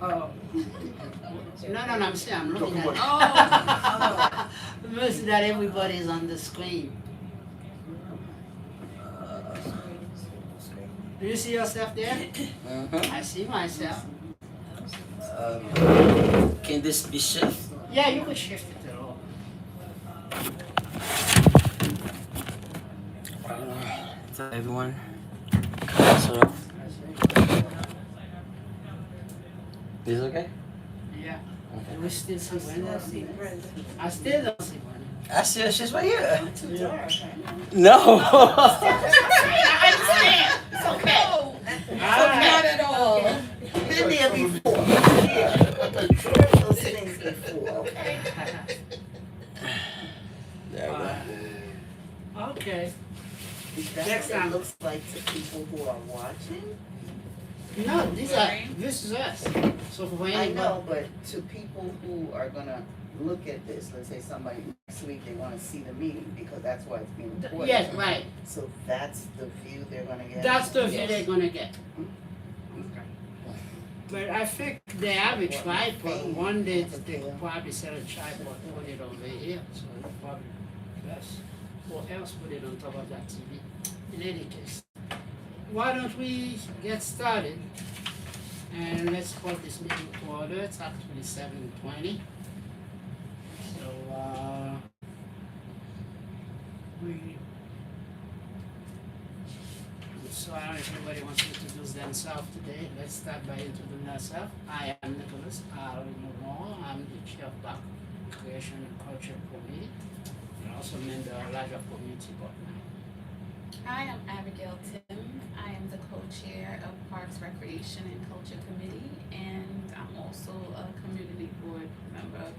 Oh. No, I'm saying, I'm looking at. Oh. Most that everybody is on the screen. Do you see yourself there? Mm-hmm. I see myself. Can this be shifted? Yeah, you could shift it a little. So everyone, so this is okay? Yeah. Okay. We still see Brenda. I still don't see Brenda. I see her, she's right here. Too dark. No. I understand. It's okay. Not at all. Been there before. Yeah. Tried those things before, okay? There we go. Okay. That's Next what it time. looks like to people who are watching. No, this is us. So for I anybody. know, but to people who are gonna look at this, let's say somebody next week, they wanna see the meeting, because that's why it's being recorded. Yes, right. So that's the view they're gonna get? That's the view Yes. they're gonna get. But I think they have a tripod. One day they could probably set a tripod, put it over here, so it's probably best. Or else put it on top of that TV. In any case, why don't we get started? And let's call this meeting to order. It's actually 7:20. So so I don't know if anybody wants to introduce themselves today. Let's start by introducing ourselves. I am Nicholas R. Moore. I'm the chair of Black Creation and Culture Committee, and also member of larger community board. Hi, I'm Abigail Tim. I am the co-chair of Parks, Recreation, and Culture Committee, and I'm also a community board member of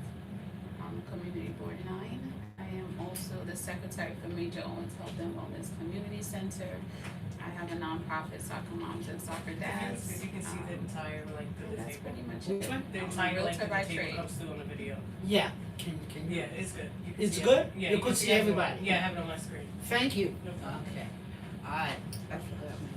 Community Board 9. I am also the secretary for Major Owens Health and Wellness Community Center. I have a nonprofit, Soccer Moms and Soccer Dads. If you can see the entire length of the That's table. pretty much Which it. one? The I'm a entire length realtor of by the table trade. comes through on the video. Yeah, can you? Yeah, it's good. You can It's see good? Yeah, You could can see everyone. everybody? Yeah, I have it on my screen. Thank you. No problem. Okay. All right. I forgot my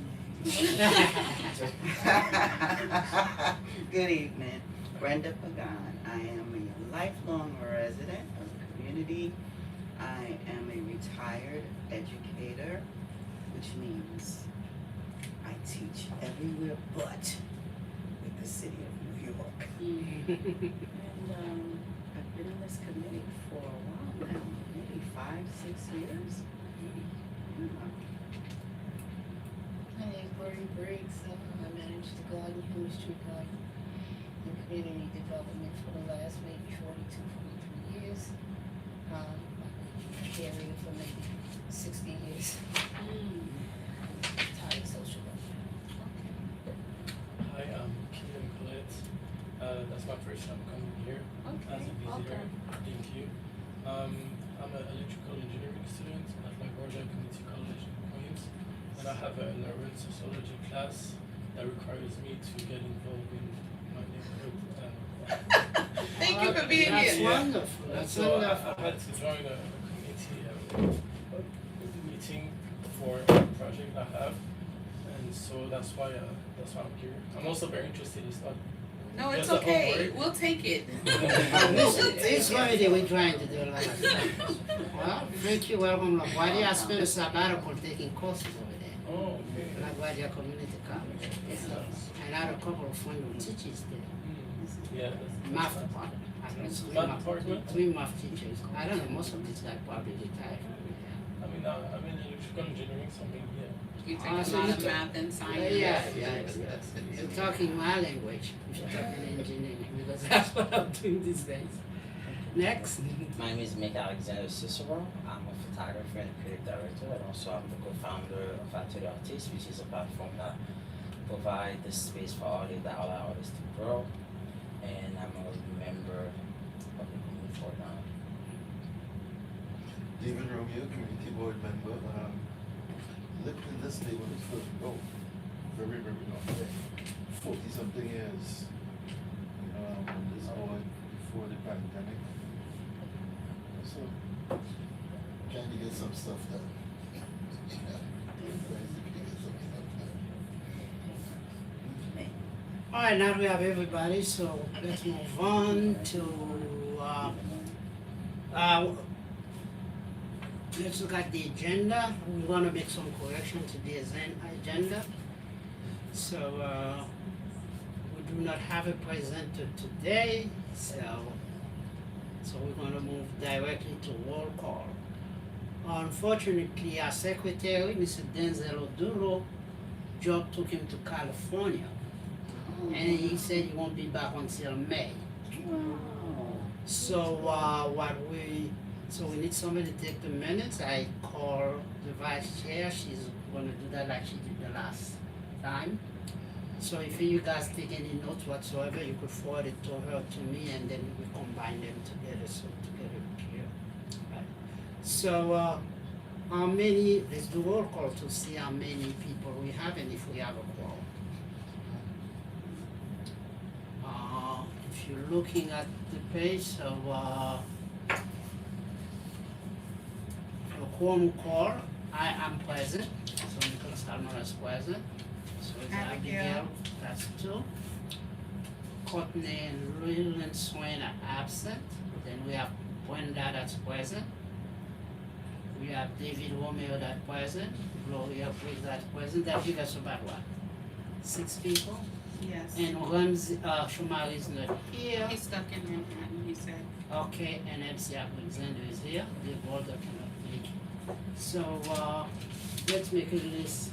name. Good evening, Brenda Pagan. I am a lifelong resident of the community. I am a retired educator, which means I teach everywhere but with the city of New York. And I've been on this committee for a while now, maybe 5-6 years. My name is Lori Briggs. I manage the garden, Human Street Garden, and community development for the last maybe 42, 43 years. I've been area for maybe 60 years. Retired social worker. Hi, I'm Keelan Collette. That's my first time coming here as Okay, a visitor. welcome. Thank you. I'm an electrical engineering student at LaGuardia Community College in Queens, and I have a urban sociology class that requires me to get involved in my neighborhood. Thank you for being That's here. wonderful. And That's so wonderful. I had to join a committee meeting for a project I have, and so that's why I'm here. I'm also very interested. It's not No, it's just a okay. homework. We'll take it. This committee, we're trying to do a lot of stuff. Well, thank you, welcome. LaGuardia, I spent a sabbatical taking courses over there. Oh, okay. LaGuardia Community College. And I had a couple of friends who teaches there. Yeah. Math department. I mean, Math department? Three math teachers. I don't know, most of these guys probably retired. I mean, I'm in electrical engineering, so maybe, yeah. You take Oh, a so lot you of took- math and Yeah, science. yeah. You're talking my language. You're talking engineering, because that's what I'm doing these days. Next. My name is Mick Alexander Cicero. I'm a photographer and creative director, and also I'm the co-founder of Atelier Artist, which is a platform that provides the space for artists that allow artists to grow. And I'm a member of the Community Board now. David Romeo, community board member. Lived in this neighborhood for very, very long. 40-something years. On this board before the pandemic. So, trying to get some stuff done. Alright, now we have everybody, so let's move on to, uh, let's look at the agenda. We wanna make some correction to the agenda. So, we do not have a presenter today, so we're gonna move directly to roll call. Unfortunately, our secretary, Mr. Denzel Oduro, job took him to California, and he said he won't be back until May. So, so we need somebody to take the minutes. I call the vice chair, she's gonna do that like she did the last time. So if you guys take any notes whatsoever, you could forward it to her, to me, and then we combine them together, so to get it clear. Right. So, how many, let's do roll call to see how many people we have and if we have a quorum. If you're looking at the page, so, a quorum call, I am present, so Nicholas Almora is present. So it's Abigail, that's two. Courtney and Leland Swain are absent. Then we have Brenda that's present. We have David Romeo that's present. Gloria Briggs that's present. That gives us about what? 6 people? Yes. And Ramsey, Shumari is not here. He's stuck in Manhattan, he said. Okay, and MC Alexander is here. The board cannot make it. So, let's make a list,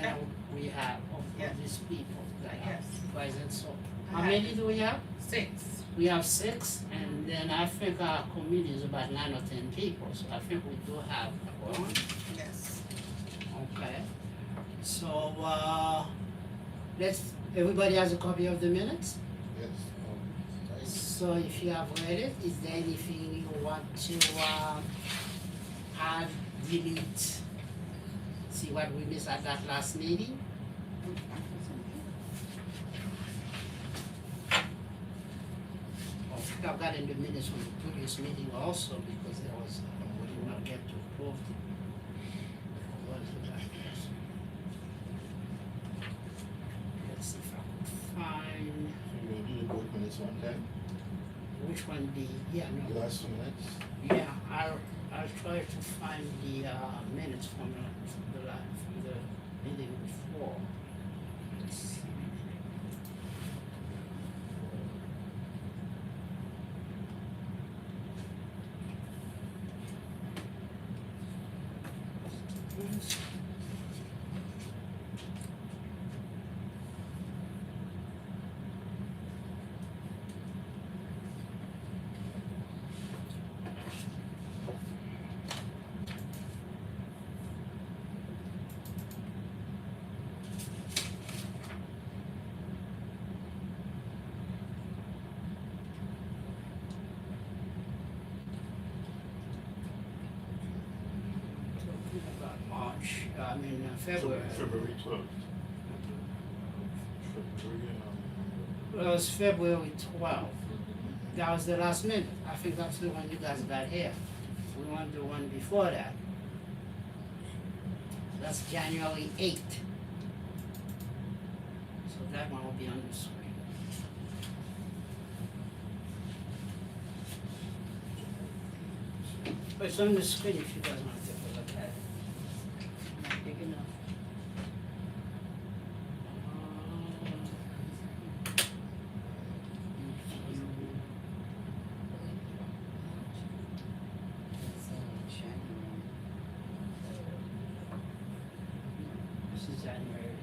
and we have of Yeah. these people that are Yes. present. So, I how have many do we have? 6. We have 6, and then I think our committee is about 9 or 10 people, so I think we do have one. Yes. Okay. So, everybody has a copy of the minutes? Yes. So if you have read it, is there anything you want to, add, delete? See what we missed at that last meeting? I think I've got in the minutes from the previous meeting also, because there was, we did not get to approve it. What is it like this? Let's see if I can find, So you're gonna do the board minutes one time, which one the last 2 minutes? Yeah, I'll try to find the minutes from the meeting before. Let's see. Talking about March, February. February 12th. February, Well, it was February 12th. That was the last minute. I think that's the one you guys got here. We want the one before that. That's January 8th. So that one will be on the screen. But it's on the screen if you guys want to take a look at it. Not big enough. This is January.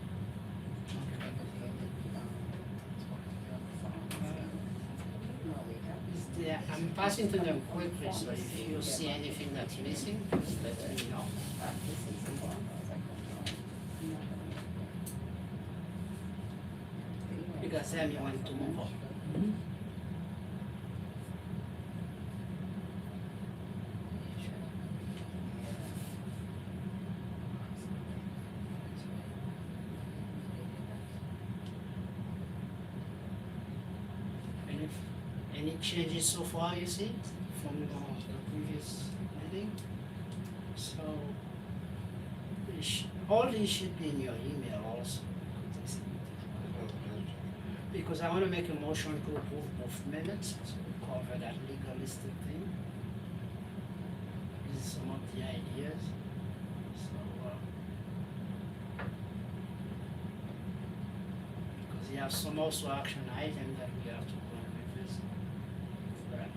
Yeah, I'm passing to them quickly, so if you see anything that's missing, just let me know. Because Sam, you want to move on. Any changes so far you see from the previous meeting? So, all these should be in your email also. because I wanna make a motion to approve both minutes, so we cover that legalistic thing. These are some of the ideas, so, because you have some also action item that we have to go and revisit. Right.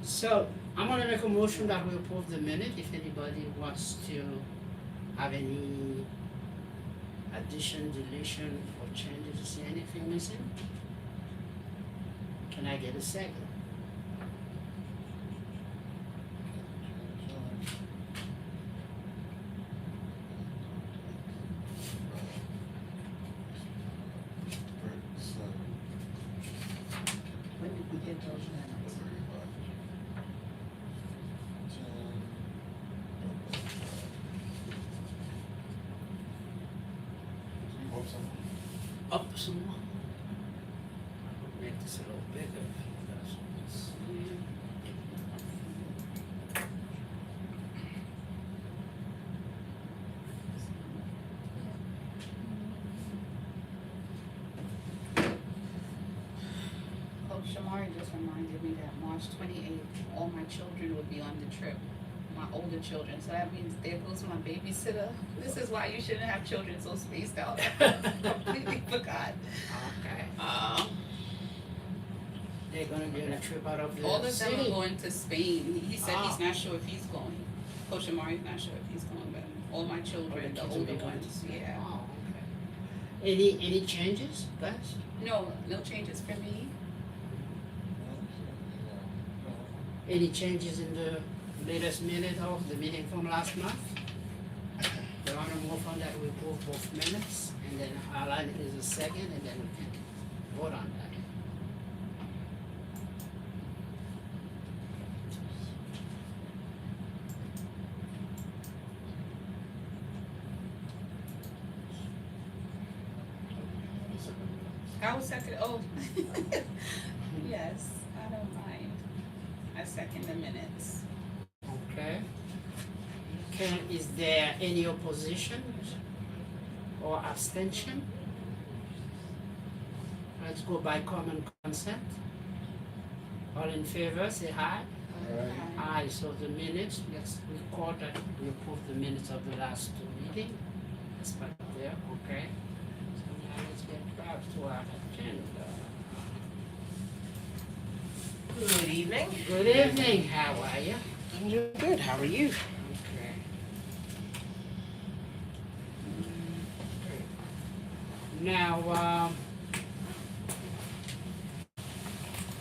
So, I'm gonna make a motion that we approve the minute, if anybody wants to have any addition, deletion, or changes, see anything missing? Can I get a second? When did we get those minutes? Up some more. Make this a little bigger. That's what you see. Coach Shamari just reminded me that March 28th, all my children will be on the trip, my older children, so that means there goes my babysitter. This is why you shouldn't have children so spaced out. Completely forgot. Okay. Um, They're gonna be on a trip out of the all of them are city. going to Spain. He said he's Ah. not sure if he's going. Coach Shamari's not sure if he's going, but all my children, the kids will be older going to ones, Spain. yeah. Oh, okay. Any changes, guys? No changes for me. Any changes in the latest minute of the meeting from last month? We wanna move on that, we approve both minutes, and then Alan is a second, and then we can vote on that. I was second, oh. Yes, I don't mind. I second the minutes. Okay. Is there any opposition or abstention? Let's go by common consent. All in favor, say aye. Aye, so the minutes, let's record that we approve the minutes of the last two meetings. That's part there, okay. So now let's get back to our agenda. Good evening. Good evening, how are you? I'm doing good. How are you? Okay. Now,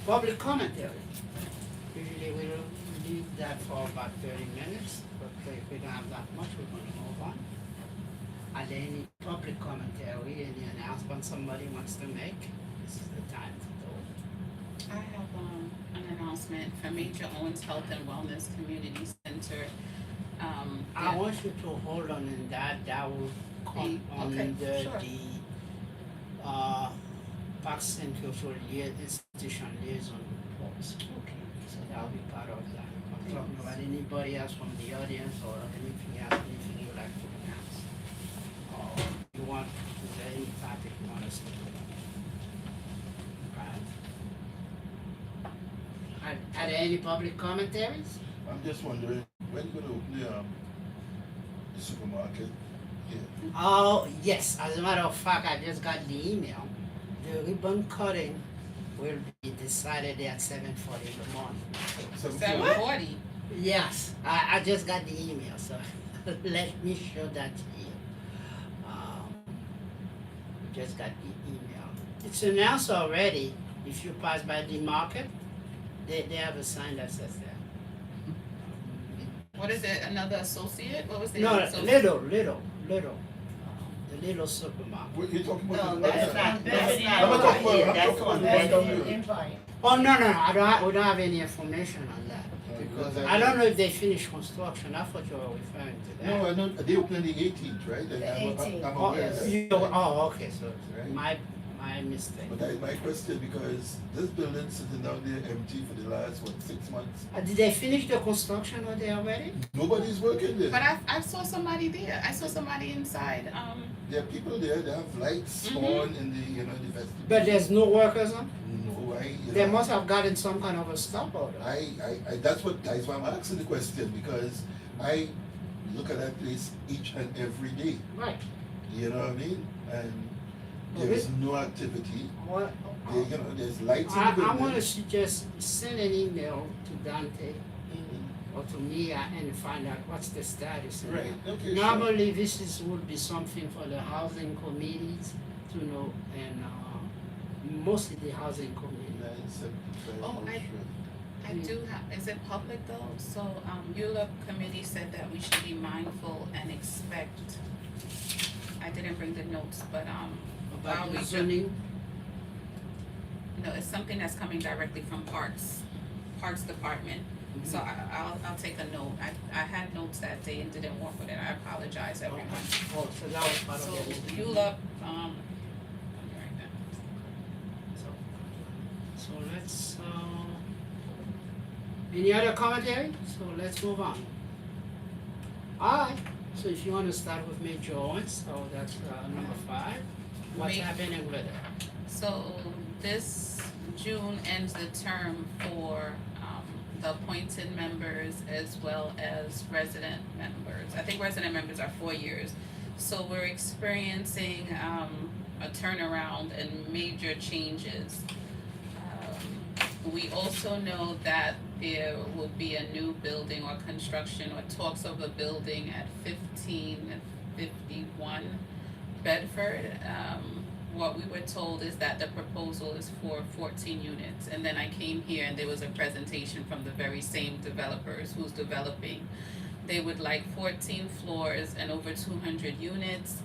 public commentary. Usually we'll leave that for about 30 minutes, but if we don't have that much, we're gonna move on. Are there any public commentary, any announcement somebody wants to make? This is the time to do it. I have an announcement for Major Owens Health and Wellness Community Center. I want you to hold on in that will come Okay, under sure. the Parks and Cultural Institution Liaison reports. Okay. So that'll be part of that. I'm talking about anybody else from the audience or anything else, anything you'd like to announce. Or you want, is there any topic you want us to do? Right. Are there any public commentaries? I'm just wondering, when you gonna open the supermarket here? Oh, yes, as a matter of fact, I just got the email. The ribbon cutting will be decided at 7:40 in the morning. 7:40. Yes, I just got the email, so let me show that to you. Just got the email. It's announced already. If you pass by the market, they have a sign that says that. What is it? Another associate? What was the No, associate? little. The little supermarket. What you talking about? No, that's not, that's not. I'm not talking about, Yeah, I'm that's talking about on the one down Wednesday. there. Invite. Oh, no, we don't have any information on that. Because I don't know if they finished construction, I thought you were referring to that. No, I know, they open on the 18th, right? The I'm 18th. I'm Oh, aware of that. okay, so Right. my my mistake. But that is my question, because this building sitting down there empty for the last, 6 months? Did they finish the construction or they already? Nobody's working there. But I saw somebody there. I saw somebody inside. There are people there, they have lights Mhm. on in the, the vestibule. But there's no workers on? No, They must have gotten some kind of a stop order. that's why I'm asking the question, because I look at that place each and every day, Right. you know what I mean? And Well, there is no activity, Well, there, there's lights in the I building. wanna suggest send an email to Dante or to Mia and find out what's the status. of Right, that. okay, sure. Normally, this would be something for the housing committees to know, and mostly the housing committee. 975 Oh, North I- Shore. I do have, is it public though? So, ULUP committee said that we should be mindful and expect, I didn't bring the notes, but, About while the we zoning, no, it's something that's coming directly from Parks Department. So I'll take a note. I had notes that day and didn't work with it. I apologize, everyone. oh, so that was part So of it. ULUP, let me write that. So let's, any other commentary? So let's move on. Alright, so if you wanna start with Major Owens, so that's number 5. What's Ma- happening with it? So this June ends the term for the appointed members as well as resident members. I think resident members are 4 years. So we're experiencing a turnaround and major changes. We also know that there will be a new building or construction or talks of a building at 1551 Bedford. What we were told is that the proposal is for 14 units. And then I came here and there was a presentation from the very same developers who's developing. They would like 14 floors and over 200 units,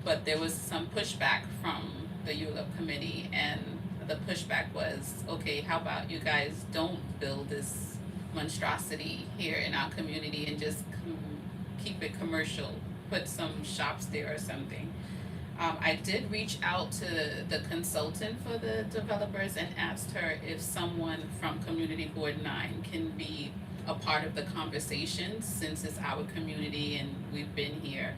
but there was some pushback from the ULUP committee, and the pushback was, okay, how about you guys don't build this monstrosity here in our community and just keep it commercial, put some shops there or something. I did reach out to the consultant for the developers and asked her if someone from Community Board 9 can be a part of the conversation, since it's our community and we've been here.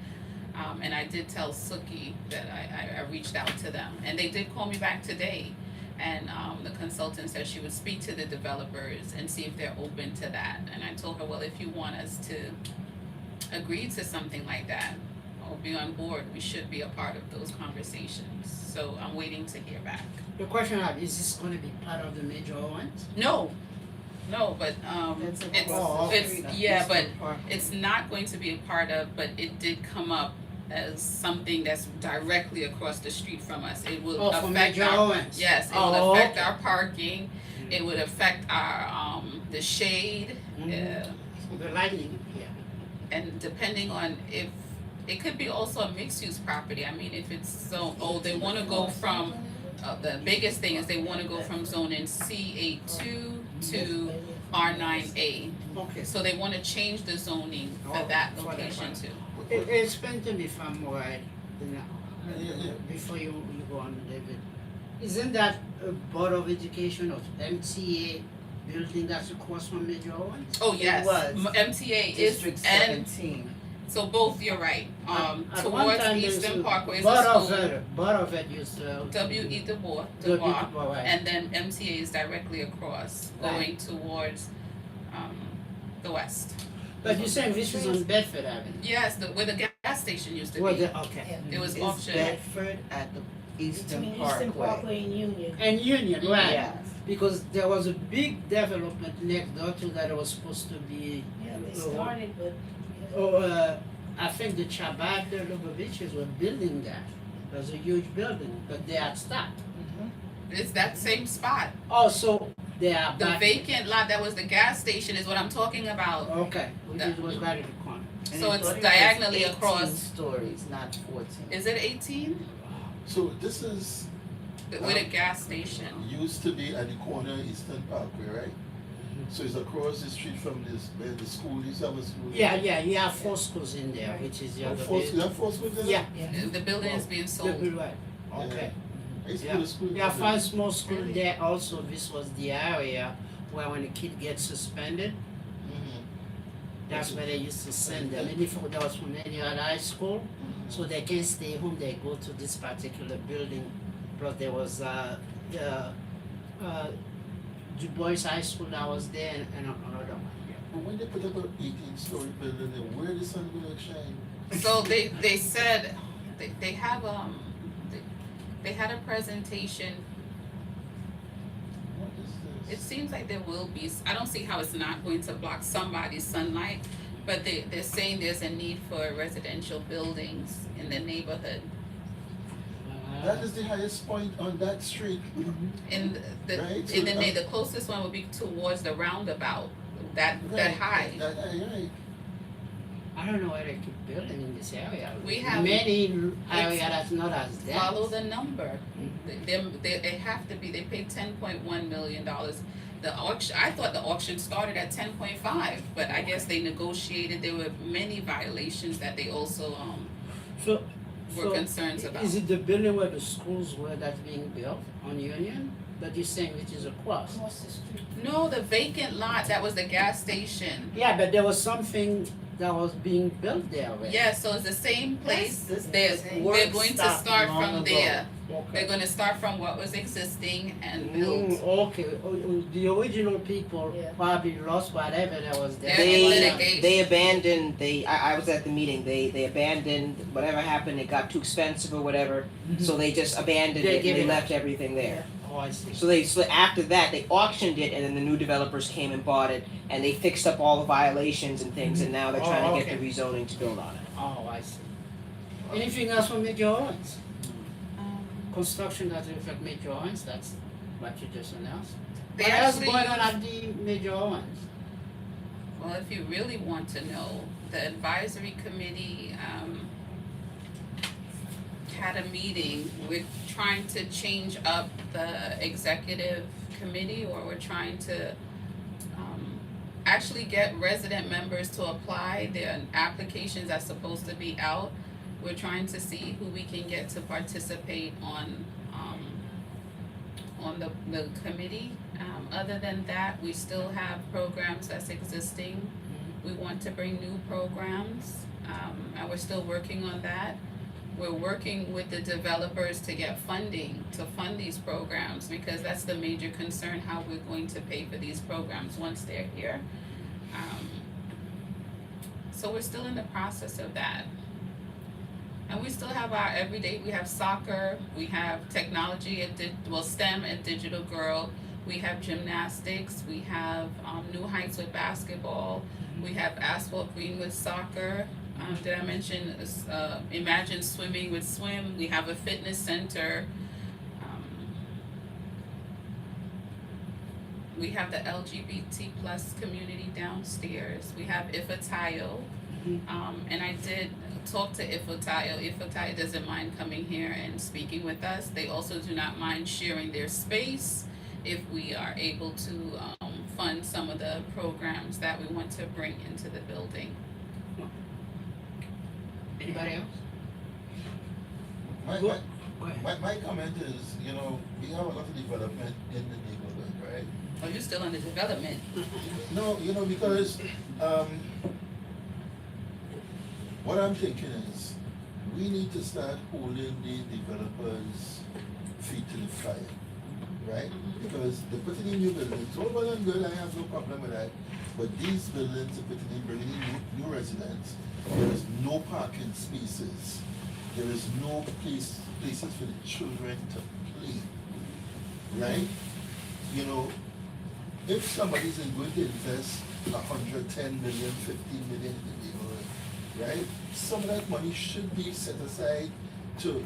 And I did tell Suki that I reached out to them, and they did call me back today. And the consultant said she would speak to the developers and see if they're open to that. And I told her, well, if you want us to agree to something like that or be on board, we should be a part of those conversations. So I'm waiting to hear back. The question I have, is this gonna be part of the Major Owens? No, but That's it's, across the it's, street. yeah, but Parkway. it's not going to be a part of, but it did come up as something that's directly across the street from us. It will Oh, for affect Major our, Owens? yes, it Oh, will affect okay. our parking, it would affect our, the shade, Mhm. The lighting, yeah. and depending on if, it could be also a mixed-use property. I mean, if it's so, they wanna go from, the biggest thing is they wanna go from zoning C82 to R9A. Okay, So they wanna change the zoning for Oh, that for that location one. too. Explain to me if I'm right, Yeah. before you go on, David. Isn't that a Board of Education of MTA building that's across from Major Owens? Oh, yes, was. MTA is, District and, 17. so both, you're right, At one towards time, there's Eastern a Parkway is Board a of school, Ed, Board of Ed used to. W.E. Du Bois, Right. and then MTA is directly across, Right. going towards, the west. But you're saying this is on Bedford Avenue? Yes, where the gas station used to Well, be, okay. it was It's auctioned, Bedford at the Eastern Between Eastern Parkway. Parkway and Union. And Union, right? Yes. Because there was a big development next door to that was supposed to be, Yeah, they started, but. I think the Chabad, the Luboviches were building that. It was a huge building, but they had stopped. it's that same spot. Oh, so they are The back. vacant lot that was the gas station is what I'm talking about. Okay, which That- was right at the corner. And So I it's thought it was diagonally 18 across. stories, not 14. Is it 18? So this is, With a gas station. used to be at the corner of Eastern Parkway, right? So it's across the street from this, where the school, used to have a school. Yeah, you have 4 schools in there, which is the Oh, other four, bit. you have four schools in there? Yeah. The building is being sold. Right, okay. I used to Yeah. go to school. Yeah, in for Dublin. a small school there also, this was the area where when a kid gets suspended, Mhm. that's where they used to send them. And if that was from any other high school, so they can stay home, they go to this particular building. Plus there was the Du Bois High School that was there and another one. But when they put up an 18-story building, then where the sun gonna shine? So they said, they have, they had a presentation. What is It this? seems like there will be, I don't see how it's not going to block somebody's sunlight, but they're saying there's a need for residential buildings in the neighborhood. That is the highest point on that street. And Right, in so, the closest one would be towards the roundabout, that Right, high. That high, right. I don't know where they keep building in this area. We have- many area that's not as dense. Follow the number. They have to be, they paid $10.1 million. The auction, I thought the auction started at 10.5, but I guess they negotiated, there were many violations that they also, So, were concerns about. Is it the building where the schools were that's being built on Union? That you're saying which is across? Across the street. No, the vacant lot, that was the gas station. Yeah, but there was something that was being built there already. Yeah, so it's the same place, This they're work going to stopped start long from ago. there. Okay. They're gonna start from what was existing and build. Okay, the original people Yeah. probably lost whatever that was there. They're in They, litigation. they abandoned, I was at the meeting, they abandoned, whatever happened, it got too expensive or whatever, so they just abandoned They it gave and they it up. left everything there. Oh, I see. So after that, they auctioned it and then the new developers came and bought it and they fixed up all the violations and things and now they're trying to get the rezoning to build on it. Oh, I see. Anything else from Major Owens? Um, Construction doesn't affect Major Owens, that's what you just announced. They What else actually, going on at the Major Owens? well, if you really want to know, the advisory committee, had a meeting. We're trying to change up the executive committee, or we're trying to, actually get resident members to apply. Their applications are supposed to be out. We're trying to see who we can get to participate on the committee. Other than that, we still have programs that's existing. We want to bring new programs, and we're still working on that. We're working with the developers to get funding to fund these programs, because that's the major concern, how we're going to pay for these programs once they're here. So we're still in the process of that. And we still have our everyday, we have soccer, we have technology STEM and Digital Girl, we have gymnastics, we have New Heights with basketball, we have Asphalt Green with soccer. Did I mention Imagine Swimming with Swim? We have a fitness center. We have the LGBT plus community downstairs. We have Ifatayo. And I did talk to Ifatayo. Ifatayo doesn't mind coming here and speaking with us. They also do not mind sharing their space if we are able to fund some of the programs that we want to bring into the building. Anybody else? My, Go- my, Go ahead. my comment is, we have a lot of development in the neighborhood, right? Oh, you're still under development. No, because, what I'm thinking is, we need to start holding the developers' feet to the fire, right? Because they're putting in new buildings, all well and good, I have no problem with that, but these buildings are putting in, bringing in new residents. There is no parking spaces, there is no places for the children to play, right? If somebody's going to invest 110 million, 15 million in the neighborhood, right? Some of that money should be set aside to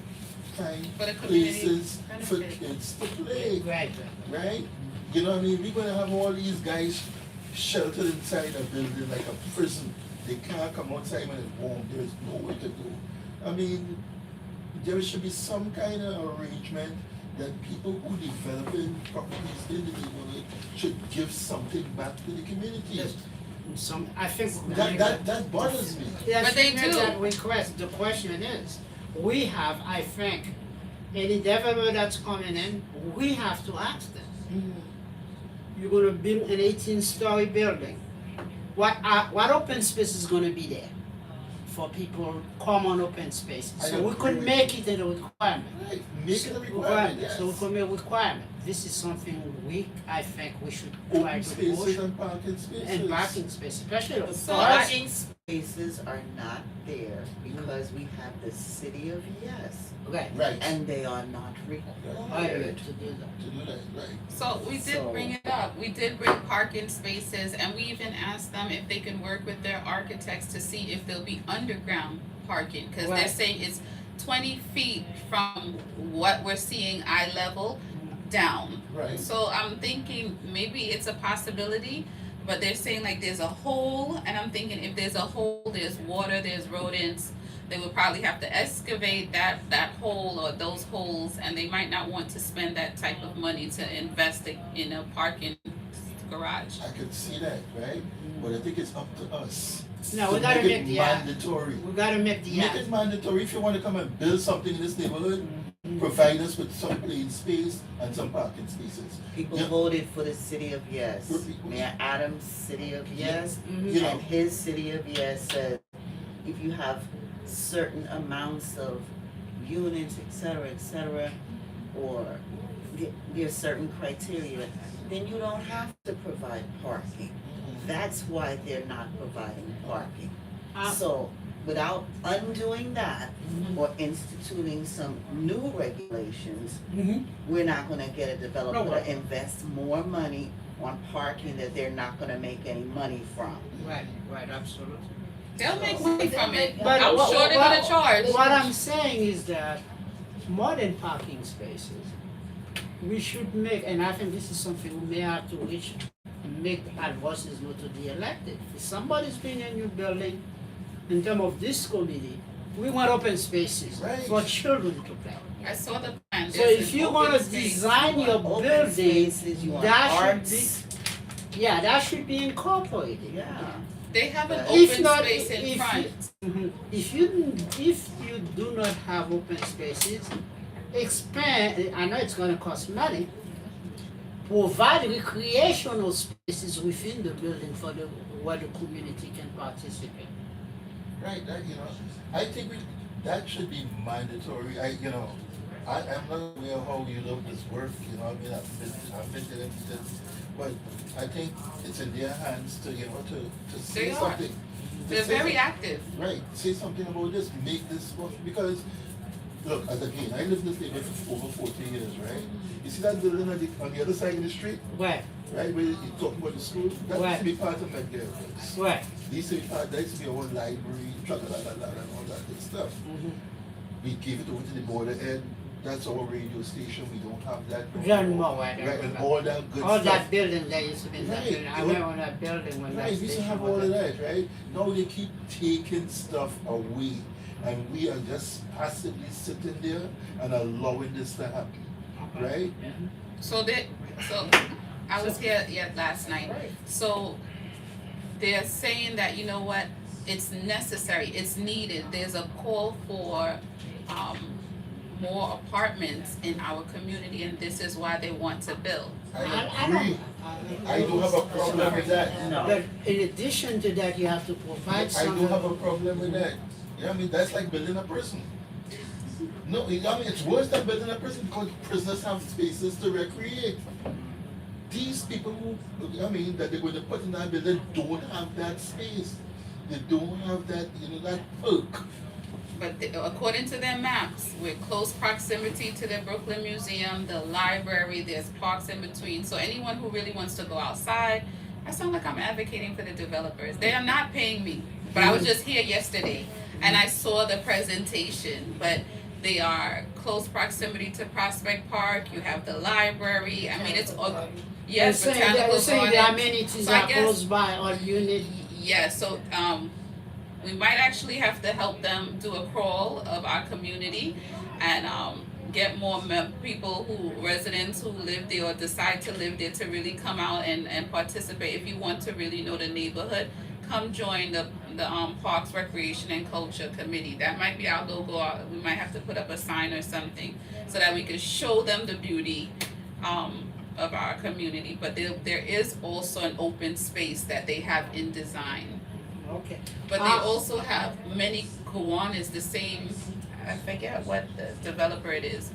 find For the community places for benefit. kids to play, Right. right? You know what I mean? We're gonna have all these guys sheltered inside a building like a prison. They can't come outside when it's warm, there's nowhere to go. I mean, there should be some kind of arrangement that people who developing properties in the neighborhood should give something back to the community. Yes. I think. That bothers me. Yes, But they we make do. that request. The question is, we have, I think, Any developer that's coming in, we have to ask them. Mm-hmm. You're gonna build an 18-story building. What open space is gonna be there for people, common open spaces? I So we agree could with make it a requirement. Right, make it a requirement, yes. So we could make a requirement. This is something I think we should try Open to spaces push. and parking spaces. And parking space, especially the So cars. parking spaces are not there because we have the city of Yes, Right. Right, and they are not required. To do that. to do that, right. So we did So- bring it up, we did bring parking spaces, and we even asked them if they can work with their architects to see if there'll be underground parking, cause they're Right. saying it's 20 feet from what we're seeing eye level down. Right. So I'm thinking maybe it's a possibility, but they're saying like there's a hole, and I'm thinking if there's a hole, there's water, there's rodents. They would probably have to excavate that hole or those holes, and they might not want to spend that type of money to invest in a parking garage. I could see that, right? But I think it's up to us. No, to we gotta make make it the mandatory. We gotta make the Make it mandatory. If you want to come and build something in this neighborhood, provide us with some plain space and some parking spaces. People Yeah. voted for the city of Yes. Right. Mayor Adams' city of Yes, You know, and his city of Yes said, if you have certain amounts of units, et cetera, or there's certain criteria, then you don't have to provide parking. That's why they're not providing parking. So without undoing that or instituting some new regulations, we're not gonna get a developer to invest more money on parking that they're not gonna make any money from. Right, absolutely. They'll make money from it. But I'm what- sure they're what- gonna charge. What I'm saying is that more than parking spaces, we should make, and I think this is something we may have to make our voices know to the elected. If somebody's been in your building, in terms of this committee, we want open spaces Right. for children to play. I saw the plan. So There's if an you're open gonna space. design your Open building, spaces, you want that should arts. yeah, that should be incorporated. Yeah. They have an If open not, space in if front. If you do not have open spaces, expand. I know it's going to cost money. Provide recreational spaces within the building for where the community can participate. right, that, I think that should be mandatory. I'm not aware how you love this work, I've been to it, but I think it's in their hands to, to say They are. something. To They're say very something. active. Right, say something about this, make this work, because, look, as again, I lived in this neighborhood for over 40 years, right? You see that building on the other side of the street, Right, right, where you're talking about the school? That used Right. to be part of Medgar Place. right. There used to be part, there used to be our own library, and all that good stuff. We gave it over to the border, and that's our radio station, we don't have that. John Moore, right, Right, and all that good All stuff. that building there used to be that Right. building. I remember when that building when Right, that we used to station have was all of there. that, right? Now they keep taking stuff away, and we are just passively sitting there and allowing this to happen, right? So I was here last night. So they're saying that, you know what, it's necessary, it's needed. There's a call for more apartments in our community, and this is why they want to build. I I agree. I do have a problem with that. But in addition to that, you have to provide I do have a some. problem with that. That's like building a prison. No, it's worse than building a prison because prisoners have spaces to recreate. These people who, that they're going to put in that building don't have that space. They don't have that, that perk. But according to their maps, we're close proximity to the Brooklyn Museum, the library, there's parks in between. So anyone who really wants to go outside, I sound like I'm advocating for the developers. They are not paying me, but I was just here yesterday and I saw the presentation, but they are close proximity to Prospect Park, you have the library, it's, yes, They're botanicals saying on the it. amenities So I are guess- close by, all you need. Yeah, so we might actually have to help them do a crawl of our community and get more residents who live there or decide to live there to really come out and participate. If you want to really know the neighborhood, come join the the Parks, Recreation, and Culture Committee. That might be our logo. We might have to put up a sign or something so that we can show them the beauty of our community. But there is also an open space that they have in design. Okay. But they also have many Kiwanis, the same, I forget what the developer it is.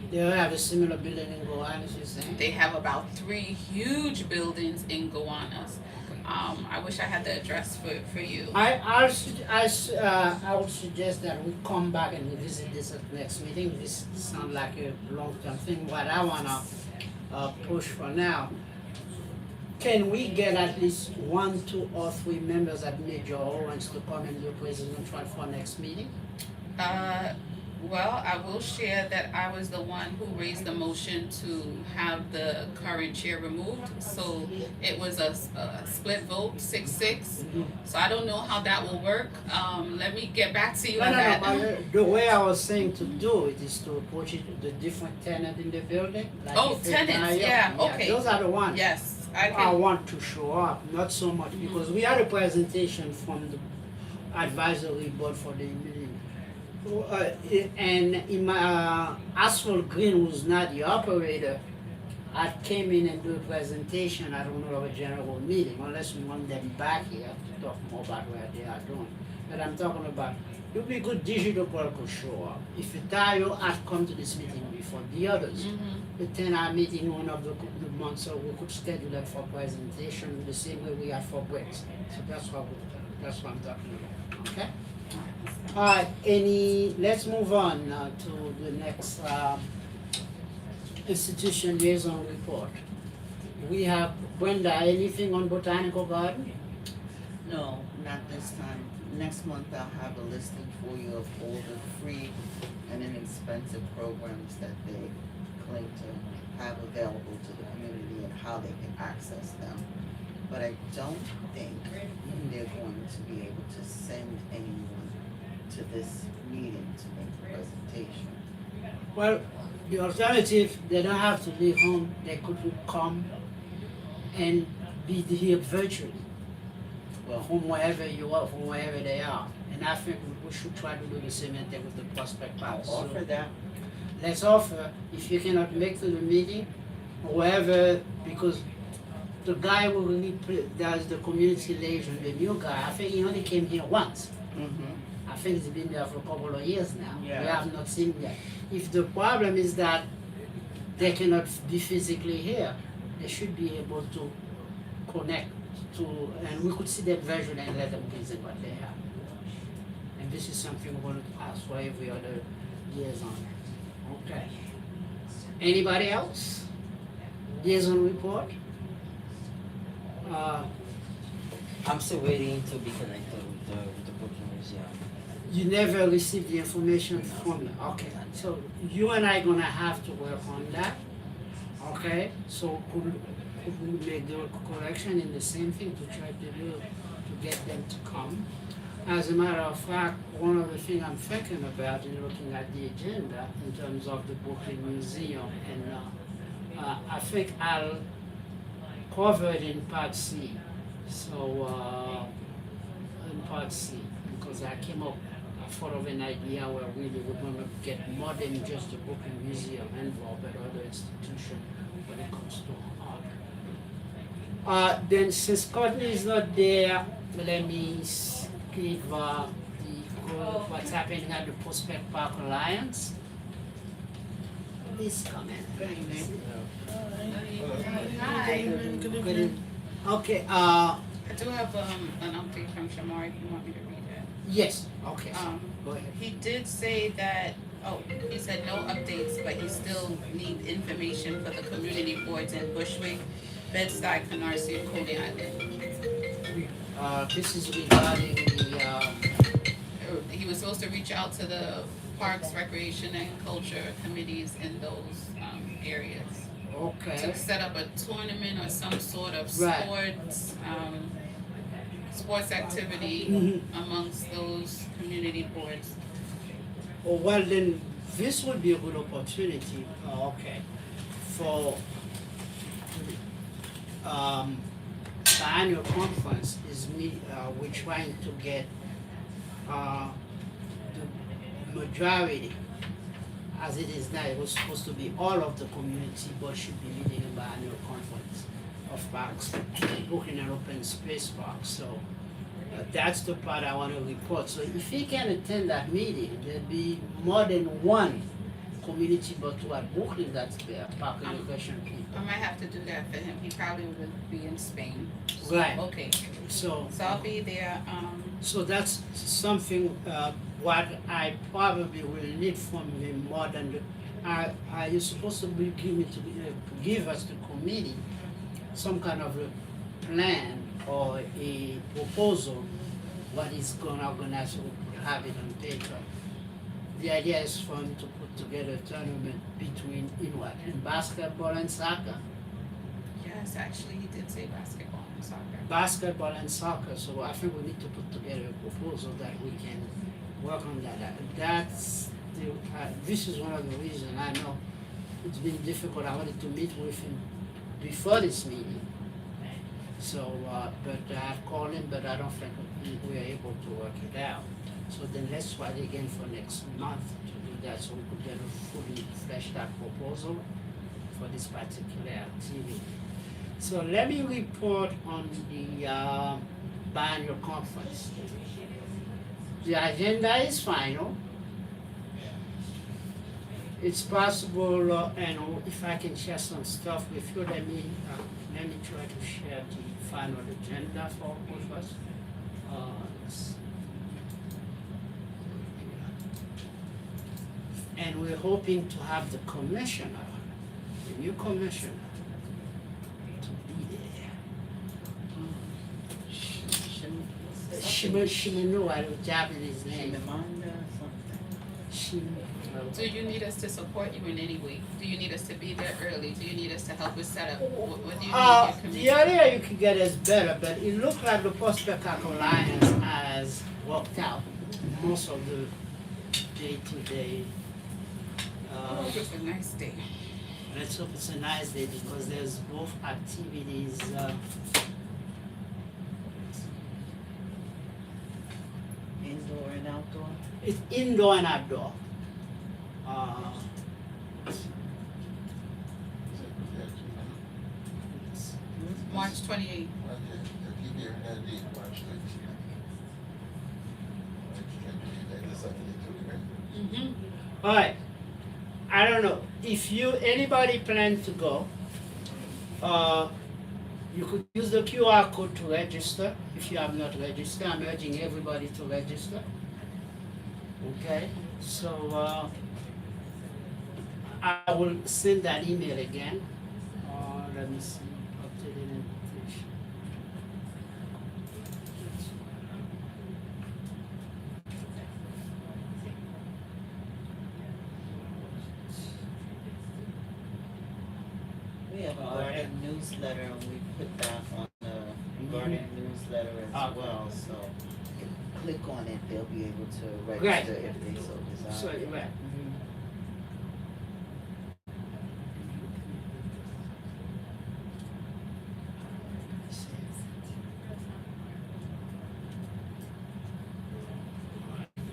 They have a similar building in Gowan, as you're saying? They have about 3 huge buildings in Gowanus. I wish I had the address for you. I would suggest that we come back and revisit this at next meeting. This sounds like a long-term thing. What I wanna push for now, can we get at least 1, 2, or 3 members at Major Owens to come and do presidential for next meeting? Well, I will share that I was the one who raised the motion to have the current chair removed. So it was a split vote, 6-6. So I don't know how that will work. Let me get back to you on that. But the way I was saying to do it is to approach it the different tenants in the building. Like Oh, if it's tenants, Mario. yeah, okay. Those are the ones. Yes, I I can. want to show up, not so much, because we had a presentation from the advisory board for the meeting. And in my, Asphalt Green was not the operator, I came in and do a presentation, I don't know, a general meeting, unless we want them back here to talk more about what they are doing. But I'm talking about, it would be good digital clerk could show up. If Itayo had come to this meeting before the others, the 10-hour meeting one of the months, so we could schedule them for presentation the same way we had for breaks. So that's what I'm talking about, okay? Alright, let's move on to the next institution liaison report. We have Brenda, anything on Botanical Garden? No, not this time. Next month I'll have a listing for you of all the free and inexpensive programs that they claim to have available to the community and how they can access them. But I don't think they're going to be able to send anyone to this meeting to make a presentation. Well, the alternative, they don't have to leave home, they could come and be here virtually. Well, From wherever you are, from wherever they are. And I think we should try to do the same thing with the Prospect Park. I'll So offer that. let's offer, if you cannot make to the meeting, wherever, because the guy who really does the community liaison, the new guy, I think he only came here once. I think he's been there for a couple of years now. We Yeah. have not seen him yet. If the problem is that they cannot be physically here, they should be able to connect to, and we could see them virtually and let them present what they have. And this is something we're going to ask for every other liaison. Okay. Anybody else? Liaison report? I'm still waiting to be connected with the Brooklyn Museum. You never received the information from them, okay, so you and I gonna have to work on that, okay? So could we make the correction in the same thing to try to do, to get them to come? As a matter of fact, one of the things I'm thinking about in looking at the agenda in terms of the Brooklyn Museum, and I think I'll cover it in part C, so, in part C, because I came up sort of an idea where really we're going to get more than just the Brooklyn Museum involved, but other institutions when it comes to art. Then since Courtney is not there, let me give what's happening at the Prospect Park Alliance. Please come in. Good evening. Hi. Good evening. Okay, I do have an update from Shamar if you want me to read it. yes, okay, go ahead. He did say that, he said no updates, but he still need information for the community boards in Bushwick, Bed-Stuy, Canarsie, and Coney Island. This is regarding the, He was supposed to reach out to the Parks, Recreation, and Culture committees in those areas okay. to set up a tournament or some sort of Right. sports activity Mhm. amongst those community boards. Oh, well, then this would be a good opportunity, for annual conference is we're trying to get the majority, as it is now. It was supposed to be all of the community, but should be meeting in the annual conference of parks, Brooklyn and open space parks. So that's the part I want to report. So if he can attend that meeting, there'll be more than one community, but what Brooklyn that's there, park and recreation people. I might have to do that for him. He probably would be in Spain. Right. Okay, So so I'll be there, So that's something, what I probably will need from him more than are you supposed to be giving give us the committee some kind of a plan or a proposal, what is gonna organize, so we could have it on paper. The idea is for him to put together a tournament between, in basketball and soccer. yes, actually, he did say basketball and soccer. Basketball and soccer, so I think we need to put together a proposal that we can work on that. This is one of the reasons I know it's been difficult. I wanted to meet with him before this meeting. So, but I called him, but I don't think we are able to work it out. So then let's try it again for next month to do that, so we could get a fully fleshed out proposal for this particular activity. So let me report on the biannual conference. The agenda is final. It's possible, and if I can share some stuff with you, let me try to share the final agenda for all of us. And we're hoping to have the commissioner, the new commissioner, to be there. Shimanua, the Japanese name. Chimamanda something. Do you need us to support you in any way? Do you need us to be there early? Do you need us to help us set up? What do you need your committee? The earlier you can get is better, but it looks like the Prospect Alliance has worked out most of the day-to-day. Oh, it's a nice day. Let's hope it's a nice day because there's both activities. Indoor and outdoor. It's indoor and outdoor. March 28th. Mm-hmm. All right. I don't know if anybody plan to go. You could use the QR code to register. If you have not registered, I'm urging everybody to register. Okay. So I will send that email again. Let me see. Updated invitation. We have a garden newsletter and we put that on the garden newsletter as well, so you can click on it, they'll be able to register if they so desire. So right.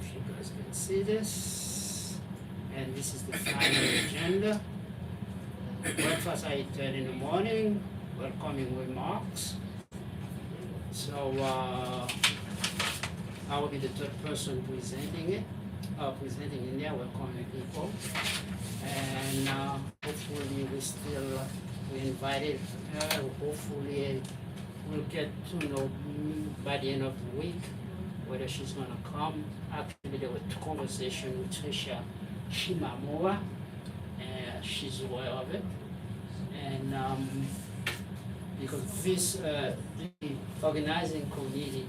If you guys can see this, and this is the final agenda. Breakfast at 8:30 in the morning, welcoming remarks. So I will be the third person presenting it, presenting in there, welcoming people. And hopefully we invited her, hopefully we'll get to know by the end of the week whether she's gonna come. Actually, there were two conversations with Tricia Shimamura, and she's aware of it. And because this, the organizing committee,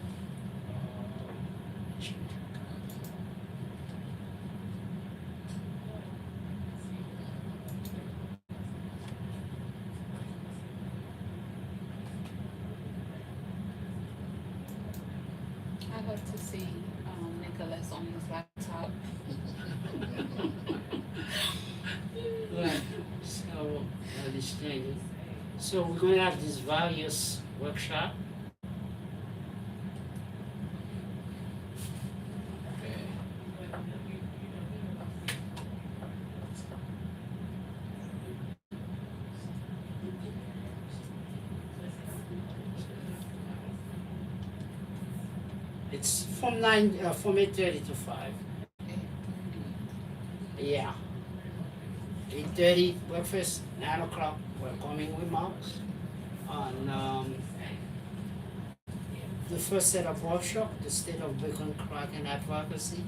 I hope to see Nicholas on his laptop. right, so understanding. So we're gonna have these various workshops It's from 8:30 to 5. Yeah. 8:30 breakfast, 9 o'clock welcoming remarks on the first set of workshop, the state of bacon crack and advocacy.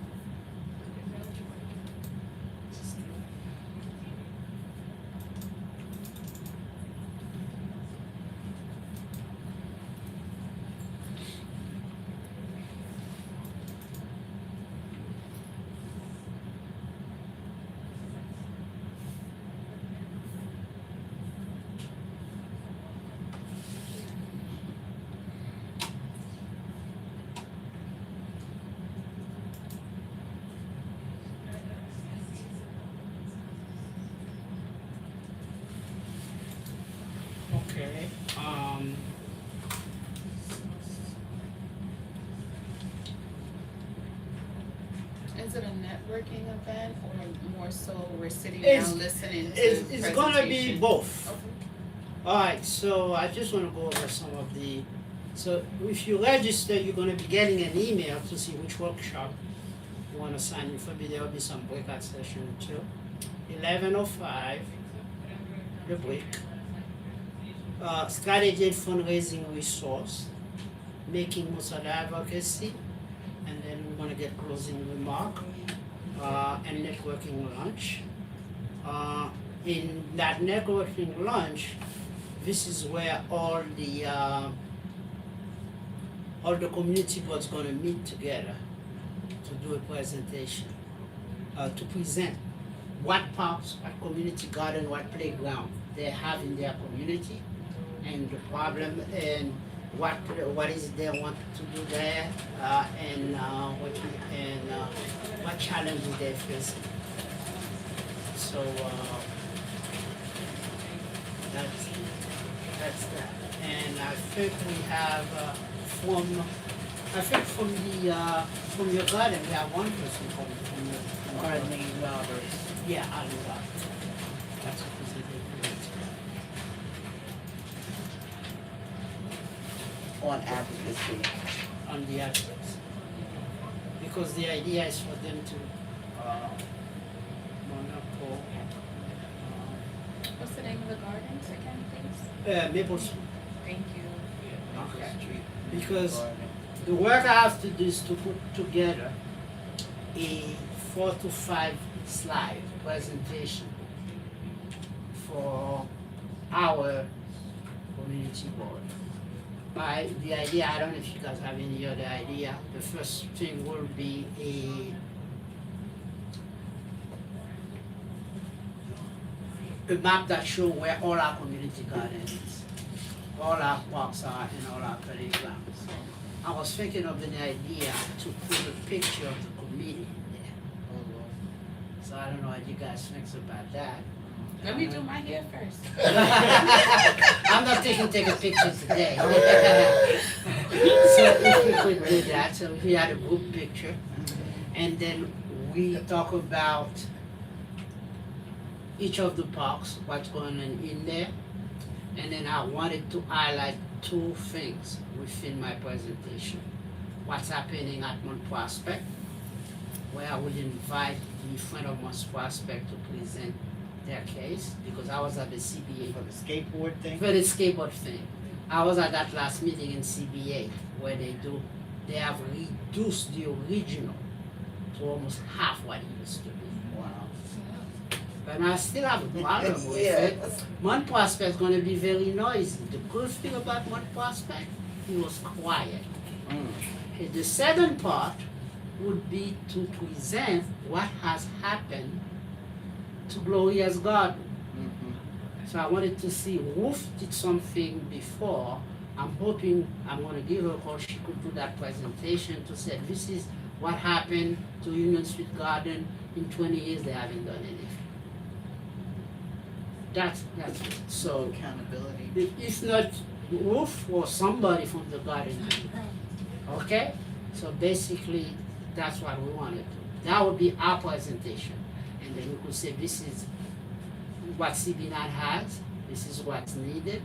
Okay. Is it a networking event or more so we're sitting It's- down listening to It's gonna be presentation? both. Okay. Alright, so I just wanna go over some of the, so if you register, you're gonna be getting an email to see which workshop you wanna sign in for. There will be some breakout session too. 11:05, the break. Strategy and fundraising resource, making most of the advocacy, and then we're gonna get closing remark, and networking lunch. In that networking lunch, this is where all the community boards gonna meet together to do a presentation, to present what parks, what community garden, what playground they have in their community, and the problem, and what is it they want to do there, and what challenges they face. So that's that. And I think we have from your garden, we have one person from your Arlene Roberts. yeah, Arlene Roberts. That's what we On advocacy. on the aspects. Because the idea is for them to monocle What's the name of the gardens again, please? Maple Street. Thank you. Okay. Because the work I have to do is to put together a 4 to 5 slide presentation for our community board. The idea, I don't know if you guys have any other idea, the first thing will be a map that shows where all our community gardens is, all our parks are and all our playgrounds. I was thinking of an idea to put a picture of the committee in there. So I don't know what you guys think about that. Let me do my hair first. I'm not taking a picture today. So if we could do that, so we had a group picture, and then we talk about each of the parks, what's going on in there, and then I wanted to highlight 2 things within my presentation. What's happening at Mount Prospect, where I would invite the friend of Mount Prospect to present their case, because I was at the CBA For the skateboard thing? for the skateboard thing. I was at that last meeting in CBA where they have reduced the original to almost half what it used to be. Wow. But I still have a problem with Yeah. it. Mount Prospect is going to be very noisy. The good thing about Mount Prospect, it was quiet. Okay, the second part would be to present what has happened to Gloria's Garden. So I wanted to see Ruth did something before. I'm hoping I'm gonna give her a call, she could do that presentation to say, this is what happened to Union Street Garden in 20 years, they haven't done anything. That's it. So Accountability. if not Ruth or somebody from the garden, okay? So basically, that's what we wanted to. That would be our presentation. And then we could say, this is what CB9 has, this is what's needed,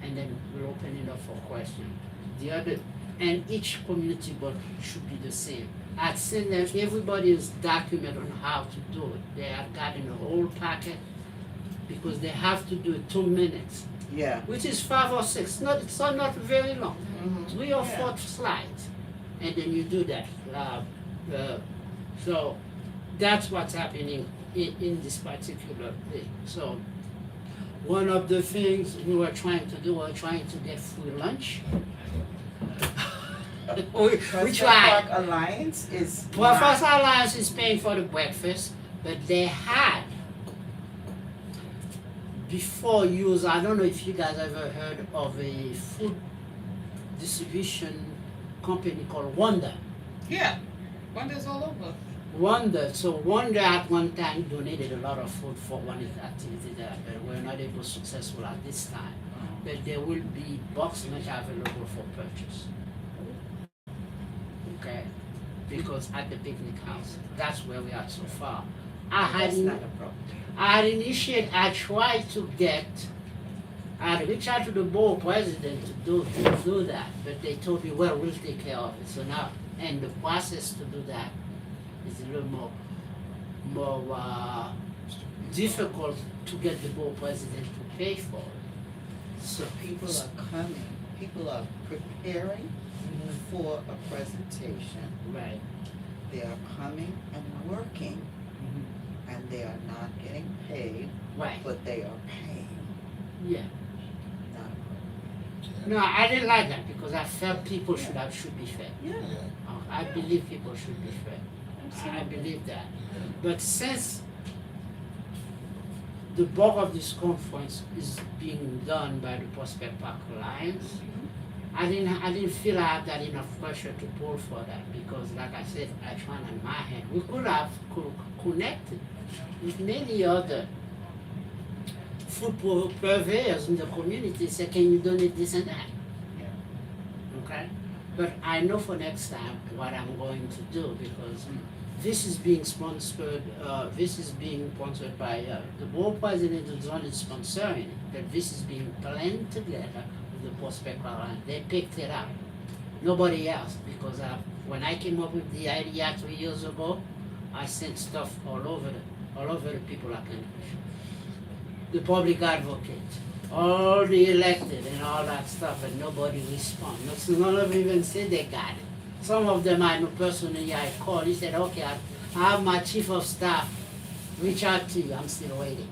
and then we'll open it up for question. The and each community board should be the same. I'd send them everybody's document on how to do it. They have gotten a whole packet because they have to do it 2 minutes, Yeah. which is 5 or 6. It's not very long, Mhm. 3 or 4 slides, and then you do that. So that's what's happening in this particular thing. So one of the things we were trying to do, we were trying to get free lunch. we Prospect tried. Park Alliance is Well, not- First Alliance is paying for the breakfast, but they had before use. I don't know if you guys ever heard of a food distribution company called Wonder. Yeah, wonders all over. Wonder. So Wonder at one time donated a lot of food for one activity there, but we're not able successful at this time. But there will be box lunch available for purchase. Okay, because at the picnic house, that's where we are so far. That's not a problem. I tried to get, I reached out to the board president to do that, but they told me, well, we'll take care of it. So now, and the process to do that is a little more difficult to get the board president to pay for it. So People are coming, people are preparing for a presentation. right. They are coming and working, and they are not getting paid, Right. but they are paying. Yeah. Not a problem. No, I didn't like that because I felt people should be fair. Yeah. I believe people should be fair. I believe that. But since the bulk of this conference is being done by the Prospect Park Alliance, I didn't feel I had that enough pressure to pull for that because, like I said, I tried on my hand. We could have connected with many other food purveyors in the community. Say, can you donate this and that? Okay, but I know for next time what I'm going to do because this is being sponsored. This is being sponsored by the board president is only sponsoring it, but this is being planned together with the Prospect Alliance. They picked it up, nobody else, because when I came up with the idea 3 years ago, I sent stuff all over the people I can. The public advocate, all the elected and all that stuff, and nobody responded. None of them even said they got it. Some of them I know personally, I called, he said, okay, I have my chief of staff reach out to you, I'm still waiting.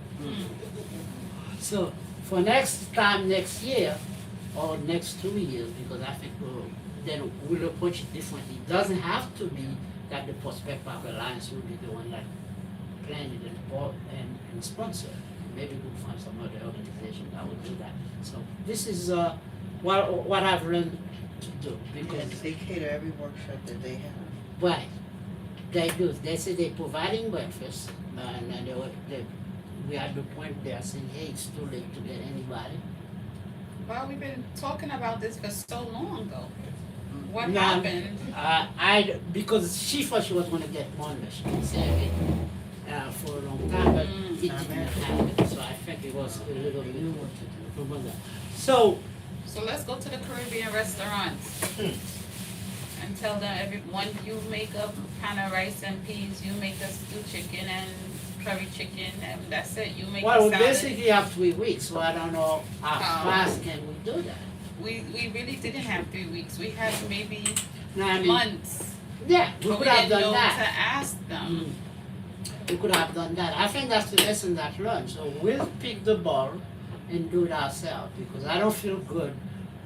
So for next time, next year, or next 2 years, because I think then we'll approach it differently. It doesn't have to be that the Prospect Park Alliance will be the one that planned it and sponsor it. Maybe we'll find some other organization that will do that. So this is what I've learned to do because They cater every workshop that they have. right, they do. They say they're providing breakfast, and we are at the point they are saying, hey, it's too late to get anybody. Well, we've been talking about this for so long though. What No, happened? because she thought she was going to get one, but she didn't say it for a long time, but it didn't happen. So I think it was a little bit from that. So So let's go to the Caribbean restaurants and tell them one you make a pan of rice and peas, you make a stew chicken and curry chicken, and that's it. You make well, a we salad. basically have 3 weeks, so I don't know how fast can we do that. We really didn't have 3 weeks. We had maybe No, I mean, months. yeah, we But could we have didn't done know that. to ask them. We could have done that. I think that's the lesson that learned. So we'll pick the ball and do it ourselves because I don't feel good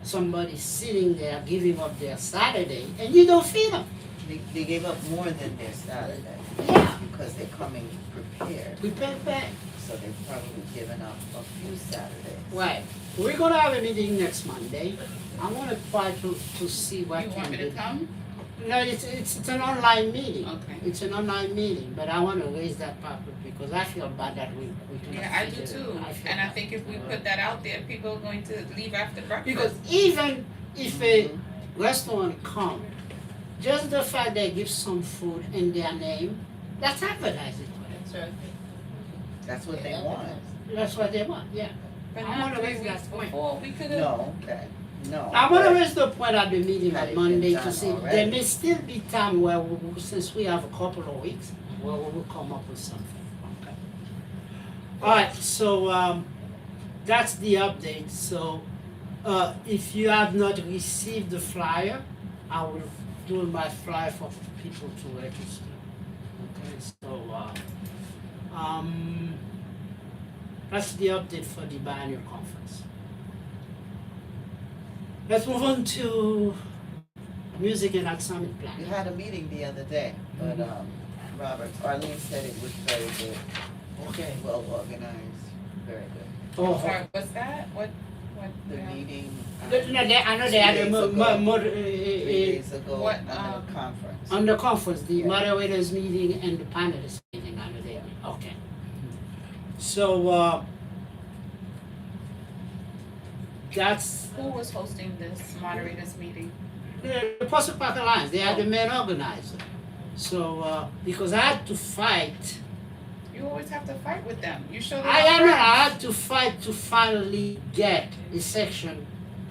somebody sitting there giving up their Saturday and you don't feed them. They gave up more than their Saturday Yeah. because they're coming prepared. Prepare. So they've probably given up a few Saturdays. Right. We're gonna have a meeting next Monday. I wanna try to see what You can want me be. to come? No, it's an online meeting. Okay. It's an online meeting, but I wanna raise that topic because I feel bad that we cannot. Yeah, I do figure it too. out. feel And I bad. think if we put that out there, people are going to leave after breakfast. Because even if a restaurant come, just the fact they give some food in their name, that's advertising for them. That's right. That's what they want. That's what they want, yeah. But I not wanna 3 raise that weeks point. before, we could have. No, okay. No. I want to but- raise the point at the meeting Had on it Monday been to done see, there already? may still be time where, since we have a couple of weeks, where we will come up with something, okay? Alright, so, that's the update, so, if you have not received the flyer, I will do my flyer for people to register. Okay, so, that's the update for the biennial conference. Let's move on to music and Art Summit You plan. had a meeting the other day, but, Robert, Arlene said it was very good, Okay. well organized, very good. Oh, Sorry, what's that? What, The yeah. meeting, no, I know they had a 3 days ago, What, on the conference. on the conference, the Yeah. moderators meeting and the panelists meeting, I know they, okay. So, that's Who was hosting this moderators meeting? the Prospect Park Alliance, they are the main organizer. So, because I had to fight, You always have to fight with them. You show them. I had to fight to finally get a section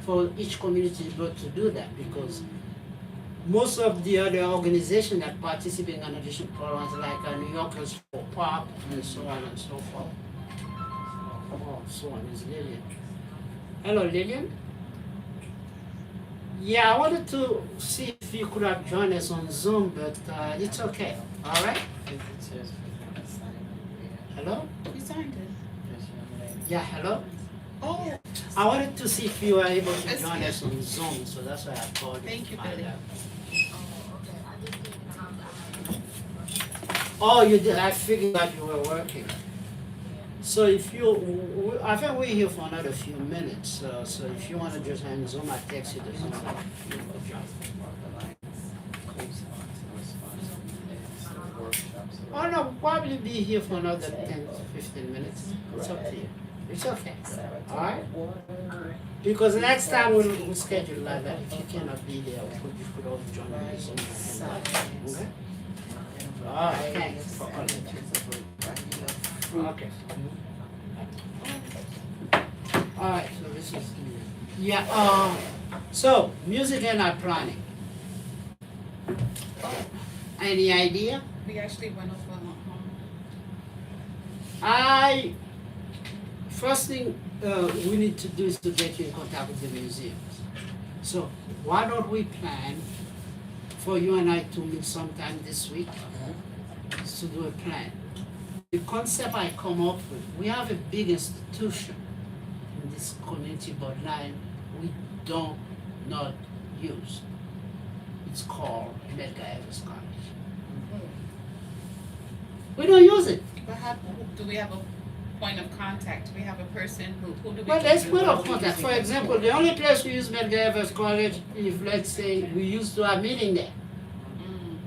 for each community board to do that, because most of the other organizations that participate in additional programs like New Yorkers for Pop and so on and so forth. Oh, so on is Lillian. Hello, Lillian. Yeah, I wanted to see if you could have joined us on Zoom, but it's okay. All right. Hello. You signed it. Yeah. Hello. Oh, I wanted to see if you were able to Yes, join yes. us on Zoom, so that's why I called you. Thank you, to find Billy. out. Oh, you did. I figured that you were working. So if you, I think we're here for another few minutes. So if you want to just hang Zoom, I text you the Zoom. Oh no, we'll probably be here for another 10 to 15 minutes. It's up to you. It's okay. Alright? Because next time we'll schedule like that. If you cannot be there, you could all join me Zoom. Okay? Alright, thanks for calling. Okay. Alright, so this is, yeah, so music and art planning. Any idea? we actually went over First thing we need to do is to get you in contact with the museums. So why don't we plan for you and I to meet sometime this week to do a plan. The concept I come up with, we have a big institution in this community board line we don't not use. It's called Medgar Evers College. We don't use it. But how, do we have a point of contact? Do we have a person who do we? Well, there's talk point to? of contact. For example, the only place we use Medgar Evers College is, let's say, we used to have meeting there. Mm.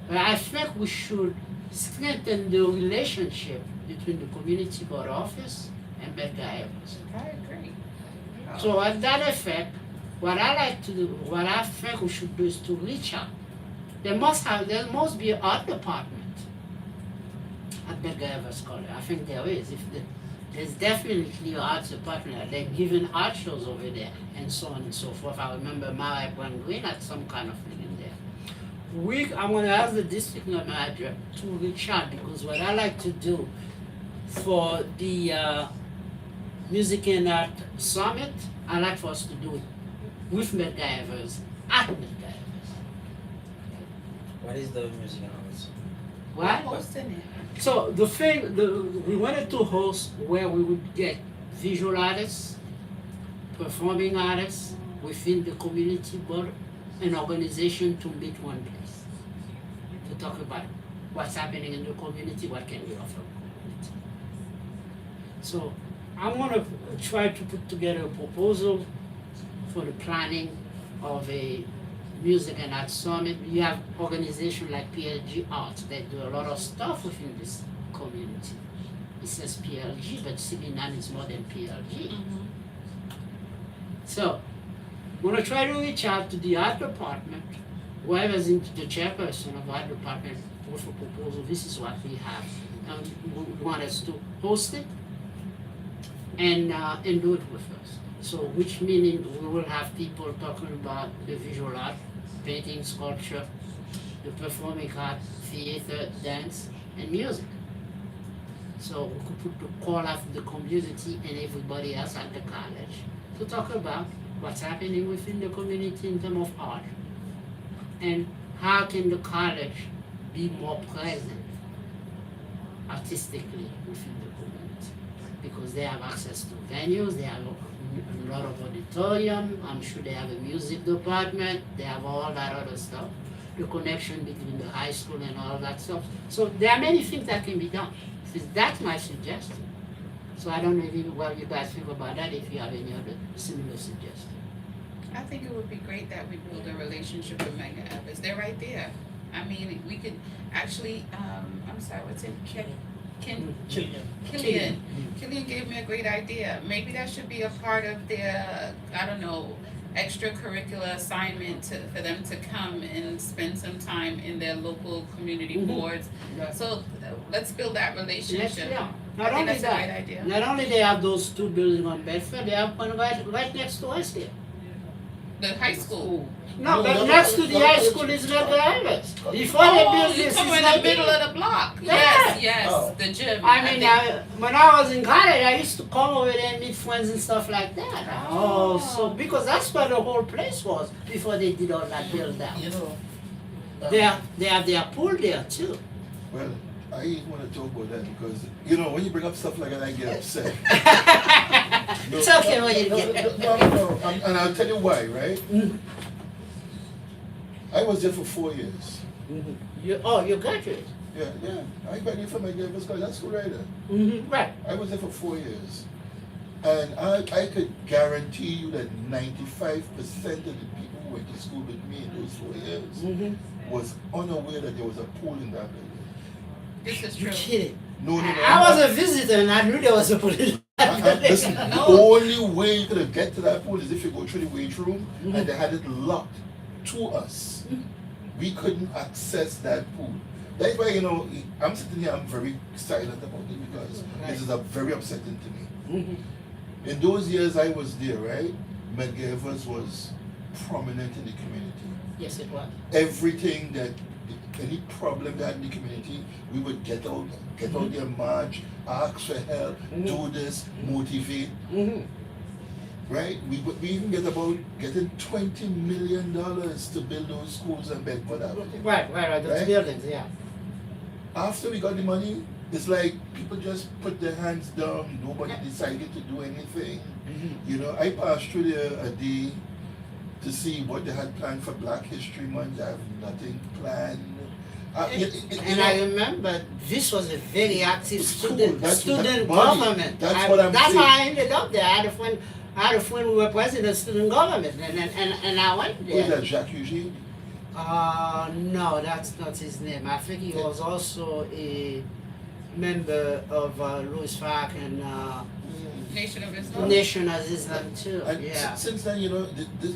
But I think we should strengthen the relationship between the community board office and Medgar Evers. I agree. So at that effect, what I like to do, what I think we should do is to reach out. There must be an art department at Medgar Evers College. I think there is. There's definitely an arts department. They're giving art shows over there and so on and so forth. I remember Mara Brand Green had some kind of thing in there. I'm gonna ask the district manager to reach out, because what I like to do for the Music and Art Summit, I like for us to do it with Medgar Evers, at Medgar Evers. What is the music and arts? We're What? hosting it. So the thing, we wanted to host where we would get visual artists, performing artists within the community board, an organization to meet one place to talk about what's happening in the community, what can we offer the community. So I'm gonna try to put together a proposal for the planning of a music and art summit. You have organizations like PLG Arts that do a lot of stuff within this community. It says PLG, but CB9 is more than PLG. Mhm. So, I'm gonna try to reach out to the art department, whoever's into the chairperson of art department with a proposal. This is what we have, and we want us to host it. and do it with us. So which meaning we will have people talking about the visual art, painting, sculpture, the performing art, theater, dance, and music. So we could put the call out to the community and everybody else at the college to talk about what's happening within the community in terms of art and how can the college be more present artistically within the community, because they have access to venues, they have a lot of auditorium, I'm sure they have a music department, they have all that other stuff, the connection between the high school and all that stuff. So there are many things that can be done. That's my suggestion. So I don't know if what you guys think about that, if you have any other similar suggestions. I think it would be great that we build a relationship with Mega Evans. They're right there. I mean, we could actually, I'm sorry, what's it? Killian. Killian gave me a great idea. Maybe that should be a part of their, I don't know, extracurricular assignment for them to come and spend some time in their local community boards. Yeah. So let's build that relationship. Yeah. I Not think only that's a great that, idea. not only they have those two buildings on Bedford, they have one right next to us here. The high school. No, but next to the high school is not the Evans. Before they built You this, come it's in not the middle there. of the block. Yeah. Yes, Oh. the gym. I mean, think- when I was in college, I used to come over there and meet friends and stuff like that. Oh. So because that's where the whole place was before they did all that build down. You know, They have their pool there too. well, I ain't wanna talk about that because, you know, when you bring up stuff like that, I get upset. It's okay when you No, get. no, and I'll tell you why, right? Mm. I was there for 4 years. You graduated. Yeah, I graduated from my Davis College, that's school right there. Mm-hmm. Right. I was there for 4 years. And I could guarantee you that 95% of the people who went to school with me in those 4 years Mm-hmm. was unaware that there was a pool in that building. This is You true. kidding? No. I was a visitor and I knew there was a pool in that Listen, building. the only way you could get to that pool is if you go through the weight room, Mhm. and they had it locked to us. We couldn't access that pool. That's why, you know, I'm sitting here, I'm very silent about it because this is a very upsetting to me. Mhm. In those years I was there, right, Medgar Evers was prominent in the community. Yes, it was. Everything that, any problem that in the community, we would get out there, march, ask for help, do this, motivate, Mm-hmm. right? We even get about getting $20 million to build those schools in Bedford Avenue. Right, those Right? buildings, yeah. After we got the money, it's like people just put their hands down, nobody decided to do anything. Mm-hmm. You know, I passed through there a day to see what they had planned for Black History Month. They have nothing planned. And I remember this was a very active School, student that's student money. government. That's what I'm That's saying. how I ended up there. I had a friend who was president of student government, and I went Who is there. that, Jacques Eugene? No, that's not his name. I think he was also a member of Louis Farrakh and Nation of Islam. Nation of Islam too. And Yeah. since then, you know,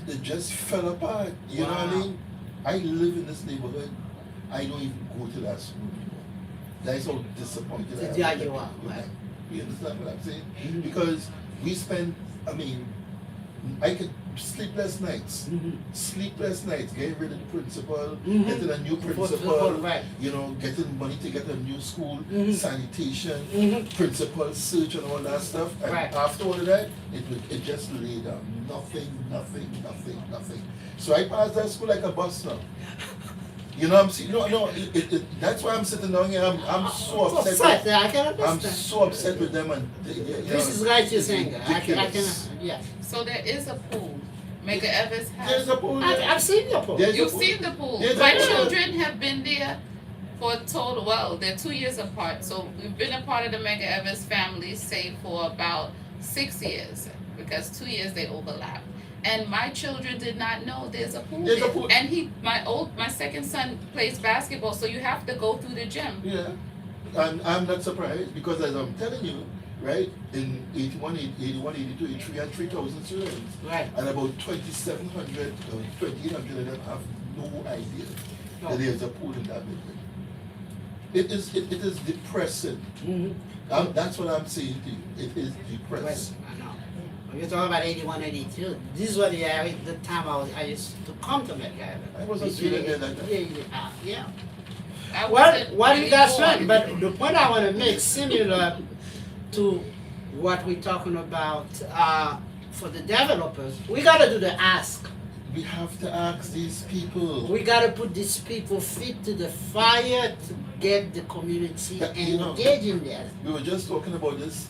they just fell apart. You know what I Wow. mean? I live in this neighborhood. I don't even go to that school anymore. That's how disappointed I am. Yeah, with you that are, people. right. You understand what I'm saying? Mhm. Because we spend, I mean, I could sleepless nights. Mhm. Sleepless nights, getting rid of the principal, Mhm. getting a new Before- principal, right. you know, getting money to get a new school, Mhm. sanitation, Mhm. principal search and all that stuff. And Right. after all of that, it just lay down. Nothing. So I passed that school like a bus now. You know what I'm saying? No, that's why I'm sitting down here. I'm so upset. Upset, I can I'm understand. so upset with them and This is righteous anger. I can, ridiculous. yeah. So there is a pool. Mega Evers There's has. a pool I've there. seen the pool. There's a You've pool. seen the pool. There's a My pool. children have been there for a total, well, they're 2 years apart. So we've been a part of the Mega Evers family, say, for about 6 years, because 2 years they overlap. And my children did not know there's a pool There's a there. pool. And my second son plays basketball, so you have to go through the gym. Yeah, and I'm not surprised because as I'm telling you, right, in 81, 82, 83, and 3,000 students, Right. and about 2,700 or 2,800 of them have no idea that there's a pool in that building. It is depressing. That's what I'm saying to you. It is depressing. I know. When you're talking about 81, 82, this is what the time I used to come to McGiver. I was a student there that time. Yeah. I What wasn't you really guys born. saying? But the point I want to make similar to what we're talking about for the developers, we got to do the ask. We have to ask these people. We got to put these people feet to the fire to get the community Yeah, you know. engaged in that. We were just talking about this,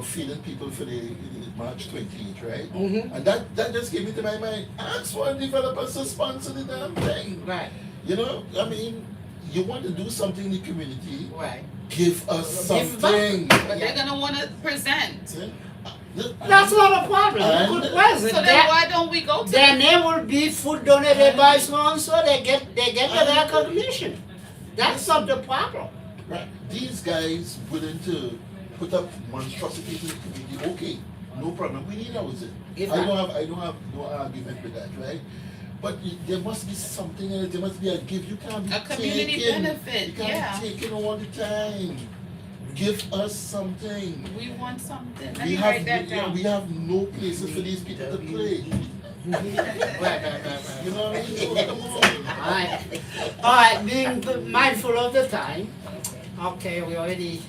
feeding people for the March 28th, right? Mm-hmm. And that just came into my mind. Ask one developer to sponsor the damn thing. Right, You want to do something in the community, right. give us Give back. something. But they're gonna wanna present. That's not a problem. You could present So then that. why don't we go to Their name will be food donated by so and so. They get the recognition. That's not the problem. Right. These guys willing to put up monstrosities in the community, okay, no problem. We need housing. Give I back. don't have no argument with that, right? But there must be something else. There must be a give. You can't be a community taking. benefit? You can't Yeah, be taking all the time. Give us something. we want something. Let We me have, write that down. we have no places for these people to play. Right. You know what I mean? So, come on. Alright, being mindful of the time. Okay, we're already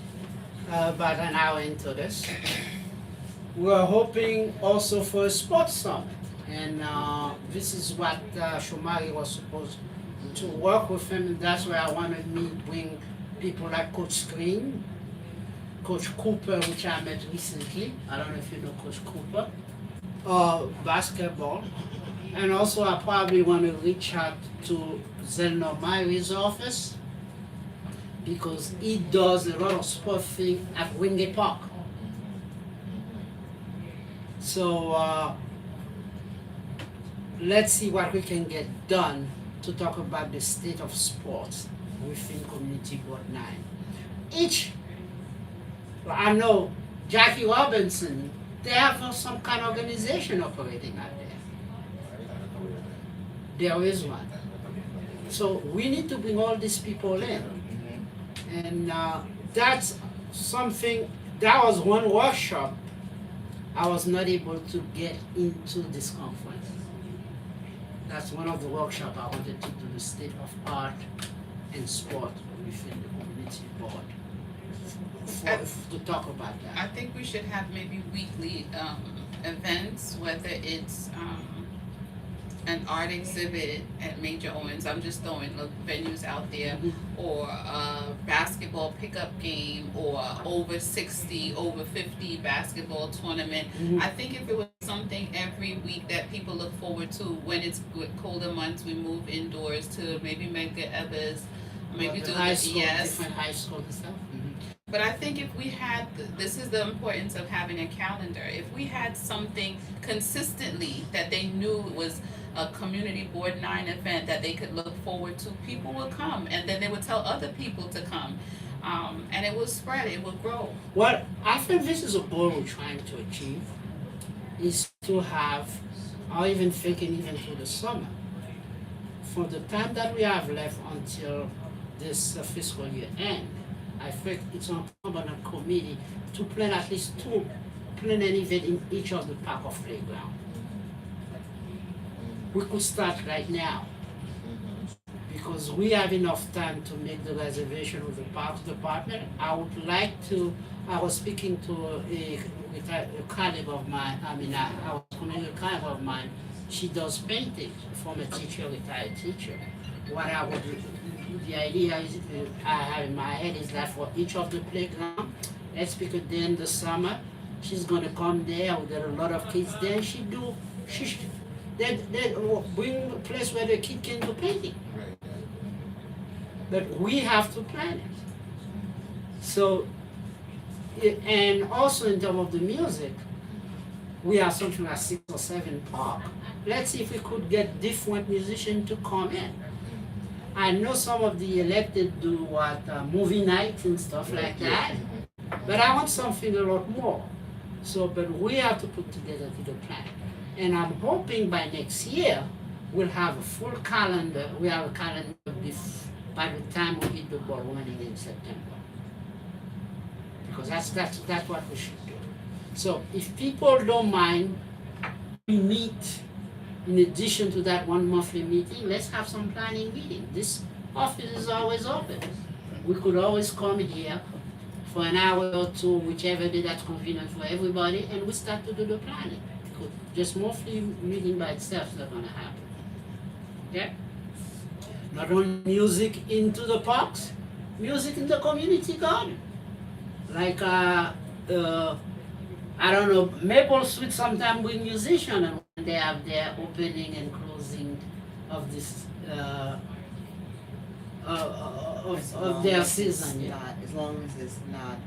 about an hour into this. We're hoping also for a sports summit. And this is what Shomari was supposed to work with him. And that's why I wanted me to bring people like Coach Screen, Coach Cooper, which I met recently. I don't know if you know Coach Cooper. Basketball. And also I probably want to reach out to Zelno Myri's office because he does a lot of sport thing at Wingate Park. So let's see what we can get done to talk about the state of sports within Community Board 9. I know Jackie Robinson, they have some kind of organization operating out there. There is one. So we need to bring all these people in. And that's something, that was one workshop I was not able to get into this conference. That's one of the workshops I wanted to do, the state of art and sport within the community board. To talk about I that. think we should have maybe weekly events, whether it's an art exhibit at Major Owens, I'm just throwing venues out there, or a basketball pickup game, or over 60, over 50 basketball tournament. I think if it was something every week that people look forward to, when it's colder months, we move indoors to maybe Medgar Evers, maybe do high the school, ES. different high school and stuff. But I think if we had, this is the importance of having a calendar, if we had something consistently that they knew was a Community Board 9 event that they could look forward to, people would come, and then they would tell other people to come. And it will spread, it will grow. Well, I think this is a goal we're trying to achieve, is to have, or even thinking even through the summer, for the time that we have left until this fiscal year end, I think it's incumbent on committee to plan at least plan an event in each of the park or playground. We could start right now, because we have enough time to make the reservation with the Parks Department. I was speaking to a colleague of mine, I was calling a colleague of mine, she does painting, former teacher, retired teacher. What I would do, the idea is, I have in my head is that for each of the playground, let's pick a day in the summer, she's gonna come there, there are a lot of kids there, they bring a place where the kid can do painting. But we have to plan it. So, and also in terms of the music, we have something like 6 or 7 park. Let's see if we could get different musicians to come in. I know some of the elected do movie nights and stuff like that, but I want something a lot more. So, but we have to put together the plan. And I'm hoping by next year, we'll have a full calendar. We have a calendar by the time we hit the ball running in September. Because that's what we should do. So if people don't mind, we meet in addition to that one monthly meeting, let's have some planning meeting. This office is always open. We could always come here for an hour or two, whichever day that's convenient for everybody, and we start to do the planning. Because just monthly meeting by itself is not gonna happen. Okay? Not only music into the parks, music in the community garden. Like I don't know, Maple Sweet sometimes bring musicians and when they have their opening and closing of this of their season. Yeah. As long as it's not,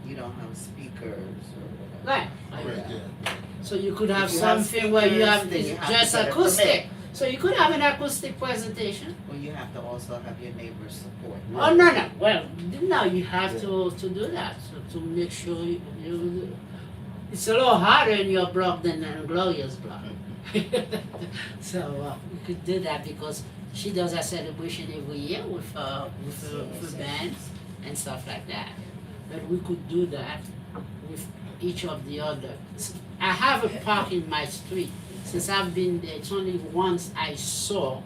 you don't have speakers or whatever. Right. Right, yeah. So you could have If you have something where you have speakers, then you have to just get a acoustic. permit. So you could have an acoustic presentation. Well, you have to also have your neighbors support. Oh no. Well, now you have to do that to make sure you. It's a little harder in your block than in Gloria's block. So we could do that because she does a celebration every year with bands and stuff like that. But we could do that with each of the others. I have a park in my street. Since I've been there, it's only once I saw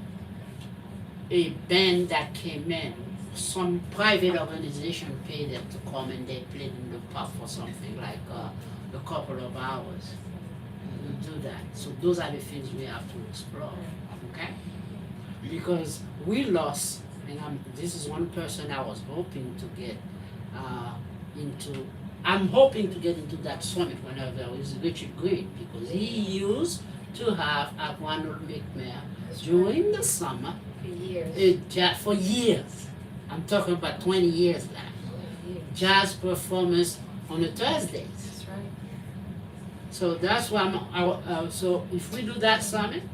a band that came in. Some private organization paid them to come and they played in the park for something like a couple of hours. We do that. So those are the things we have to explore, okay? Because we lost, and this is one person I was hoping to get into. I'm hoping to get into that summit whenever there is Richard Green, because he used to have at Ronald McMahon during the summer For years. for years. I'm talking about 20 years now. Jazz performance on a Thursdays. That's right. So that's why so if we do that summit,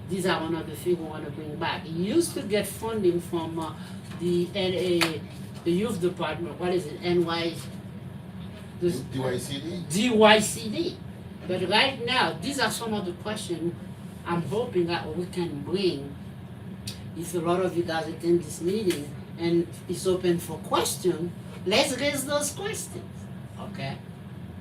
these are one of the things we want to bring back. He used to get funding from the youth department. What is it? DYCD? DYCD. But right now, these are some of the questions I'm hoping that we can bring. If a lot of you guys attend this meeting and it's open for questions, let's raise those questions. Okay?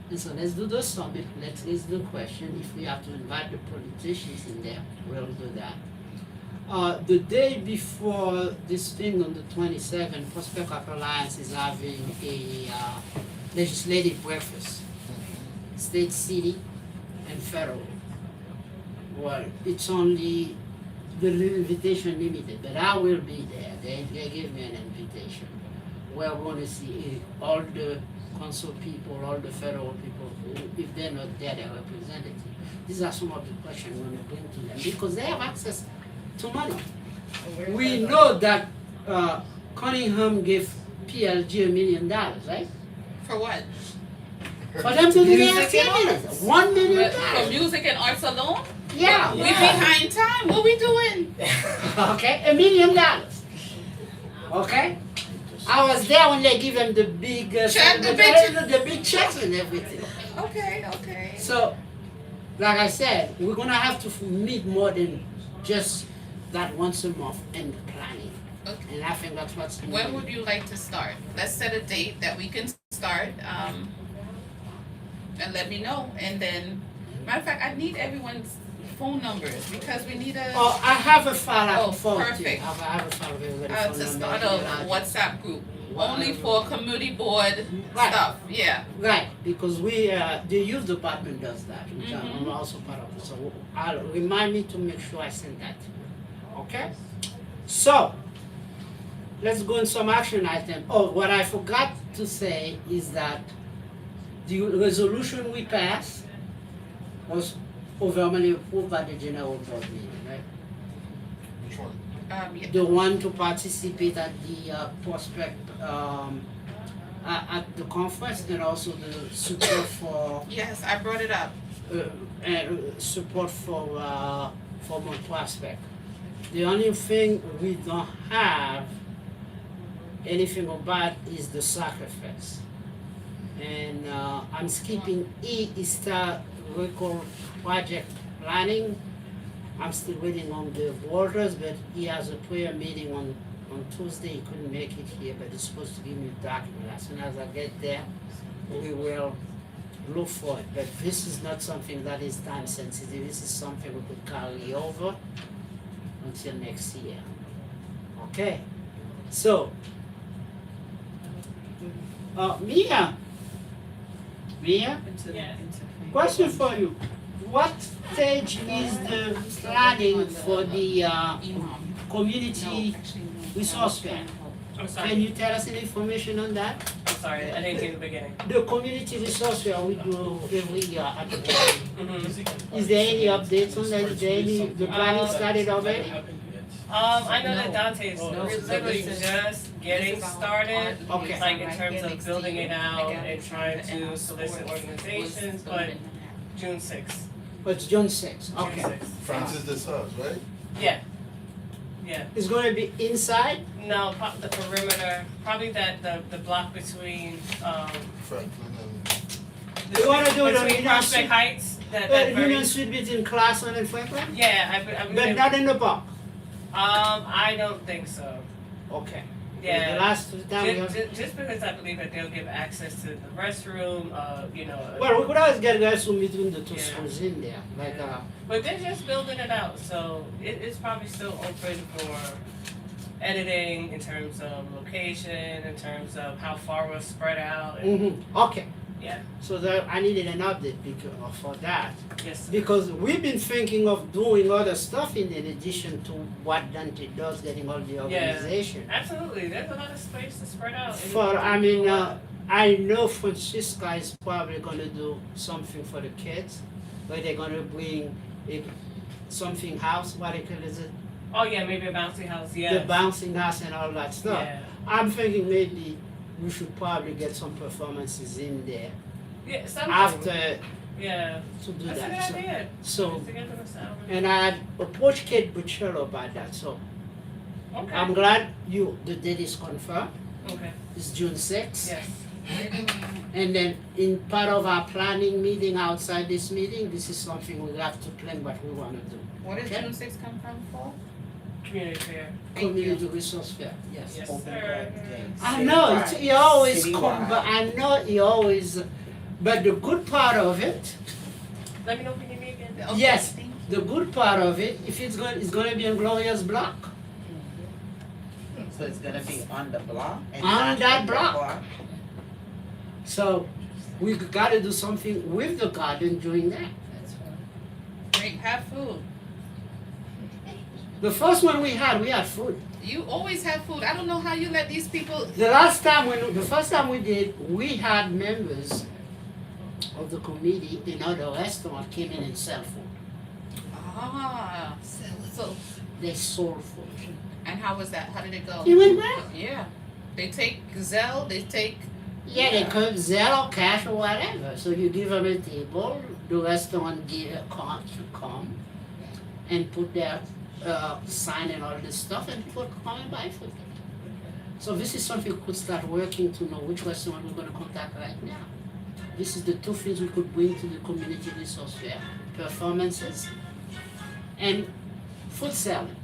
And so let's do the summit, let's raise the question. If we have to invite the politicians in there, we'll do that. The day before this thing on the 27th, Prospect Up Alliance is having a legislative breakfast, state, city, and federal. Well, it's only the invitation limited, but I will be there. They gave me an invitation. We're going to see all the council people, all the federal people, if they're not there, they're representatives. These are some of the questions we want to bring to them because they have access to money. We know that Cunningham gave PLG $1 million, right? For what? For them to do their Music and activities. $1 million. For music and arts alone? Yeah. We behind time. What we doing? Okay, $1 million. Okay? I was there when they give them the big Check, the the big checks and everything. Okay. So, like I said, we're gonna have to meet more than just that once a month and planning. Okay. And I think that's what's needed. When would you like to start? Let's set a date that we can start, and let me know. And then, matter of fact, I need everyone's phone numbers because we need a Oh, I have a file I Oh, can forward to you. perfect. I have a file with to phone start number. a WhatsApp group Well, only for community board Right. stuff. Yeah. Right, because we, the youth department does that, which I'm Mhm. also part of it. So I'll remind me to make sure I send that to you. Okay? So, let's go in some action item. Oh, what I forgot to say is that the resolution we passed was overwhelmingly approved by the general board meeting, right? Which one? Yeah. The one to participate at the Prospect, at the conference and also the support for, Yes, I brought it up. support for Mount Prospect. The only thing we don't have anything about is the sacrifice. And I'm skipping E, historical project planning. I'm still waiting on the Walters, but he has a prayer meeting on on Tuesday, he couldn't make it here, but he's supposed to give me a document. As soon as I get there, we will look for it. But this is not something that is time sensitive. This is something we could carry over until next year. Okay? So, Mia, Into, Yeah. into. question for you. What stage is the planning for the community resource fair? I'm sorry. Can you tell us any information on that? I'm sorry. I didn't hear the beginning. The community resource fair we do every year at the Mm-hmm. Is there any updates on that? Is there any, the planning started already? I know that No. Dante's No. literally just getting started, Okay. like in terms of building it out and trying to solicit organizations, but June 6th. But it's June sixth, June okay. 6th. Francis this house, right? Yeah. Yeah. It's gonna be inside? No, the perimeter, probably the block between, Franklin and, You wanna do it on between Union Prospect Street? Heights, that very. Union Street between Classen and Franklin? Yeah, I But not in the park? I don't think so. Okay. Yeah. The last time we have, Just because I believe that they'll give access to the restroom, you know. well, we could always get guys from between the two Yeah. schools in there, like, But they're just building it out, so it's probably still open for editing in terms of location, in terms of how far we're spread out, and okay. Yeah. So that, I needed an update for that. yes, sir. Because we've been thinking of doing other stuff in addition to what Dante does, getting all the organization. Absolutely, there's a lot of space to spread out. and For, I do mean, a lot. I know Francisca is probably gonna do something for the kids, where they're gonna bring a, something house, what they call it, Oh yeah, maybe a bouncy house, the yeah. bouncing house and all that stuff. Yeah. I'm thinking maybe we should probably get some performances in there Yeah, something. after Yeah, to do that's a that. good So- idea. So, Put together a salad. and I approached Kate Buccello about that, so Okay. I'm glad the date is confirmed, Okay. it's June sixth. Yes. And then in part of our planning meeting outside this meeting, this is something we have to plan what we wanna do. What does Okay. June 6 come from for? Community fair. Thank you. Community resource fair, yes. Yes, Open sir. gates. I know, it's, he always come, Citywide. but I know he always, but the good part of it, Let me know if you need me again. Okay, Yes. thank you. the good part of it, if it's gonna be in Gloria's block. So it's gonna be on the block? and On not that in the block. park? So we gotta do something with the garden during that. That's fine. Great, have food. The first one we had food. You always have food. I don't know how you let these people. The first time we did, we had members of the committee, the restaurant came in and sell food. Ah, so, They sold food. and how was that? How did it go? It went well. Yeah. They take Zelle, they take. Yeah, they could Zelle or cash or whatever. So you give them a table, the restaurant give a card to come and put their sign and all this stuff, and people come and buy food. So this is something we could start working to know which restaurant we're gonna contact right now. This is the two things we could bring to the community resource fair: performances and food selling.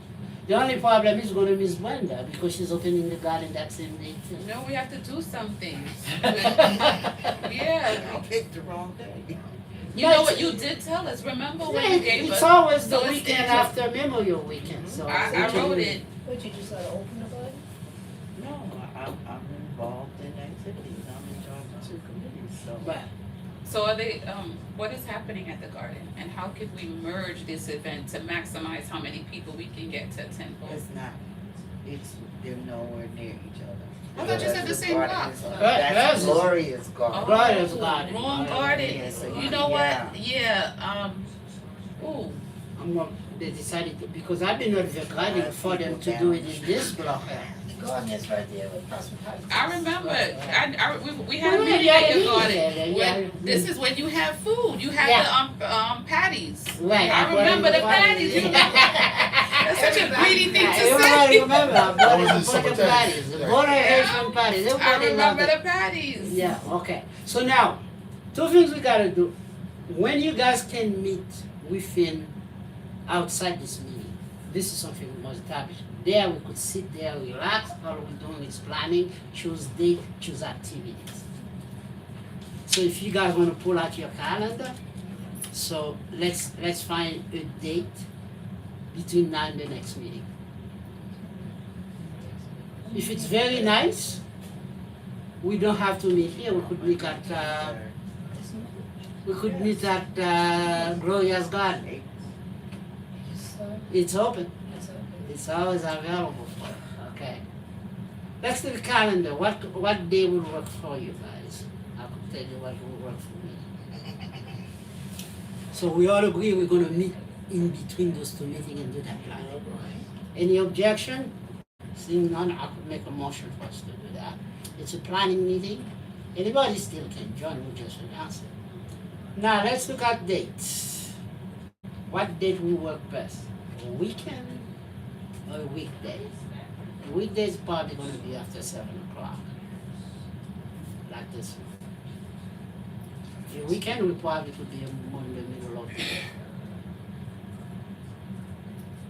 The only problem is gonna miss Brenda because she's opening the garden that same day too. No, we have to do something. Yeah. Yeah. I picked the wrong day. You know what you did tell us. Remember when you gave It's us? always the so it's weekend inter- after Memorial Weekend, so. it's I wrote interlinked. it. What, you just gotta open the button? No, I'm involved in activities, I'm in charge of two committees, so. But So are they, what is happening at the garden? And how could we merge this event to maximize how many people we can get to attend both? It's not, they're nowhere near each other. I thought you said the same Garden block. is- That's- That's Gloria's garden. Gloria's garden. Wrong garden. Yeah, so You know yeah. what? Yeah, ooh, they decided to, because I've been advocating for them to do it in this block. The garden is right there with Prospect Heights. I remember, we had a Well, meeting yeah, at your yeah, garden. yeah, yeah. When, this is when you have food, you have Yeah. the, patties. Right. I remember the patties, you remember? That's such a greedy thing to Everybody say. remember, I That bought was the in butter summertime. patties, the Yeah. butter Haitian patties, I everybody loved remember it. the patties. Yeah, okay. So now, two things we gotta do. When you guys can meet within, outside this meeting, this is something we must establish. there, we could sit there, relax, all we're doing is planning, choose date, choose activities. So if you guys wanna pull out your calendar, so let's find a date between now and the next meeting. If it's very nice, we don't have to meet here, we could meet at Gloria's Garden. It's open. It's always available for you, okay? Let's do the calendar. What day will work for you guys? I could tell you what will work for me. So we all agree we're gonna meet in between those two meetings and do that planning. Any objection? Seeing none, I could make a motion for us to do that. It's a planning meeting. Anybody still can join, we just announce it. Now let's look at dates. What date will work best? A weekend or a weekday? A weekday is probably gonna be after 7 o'clock. Like this one. A weekend will probably could be more in the middle of the day.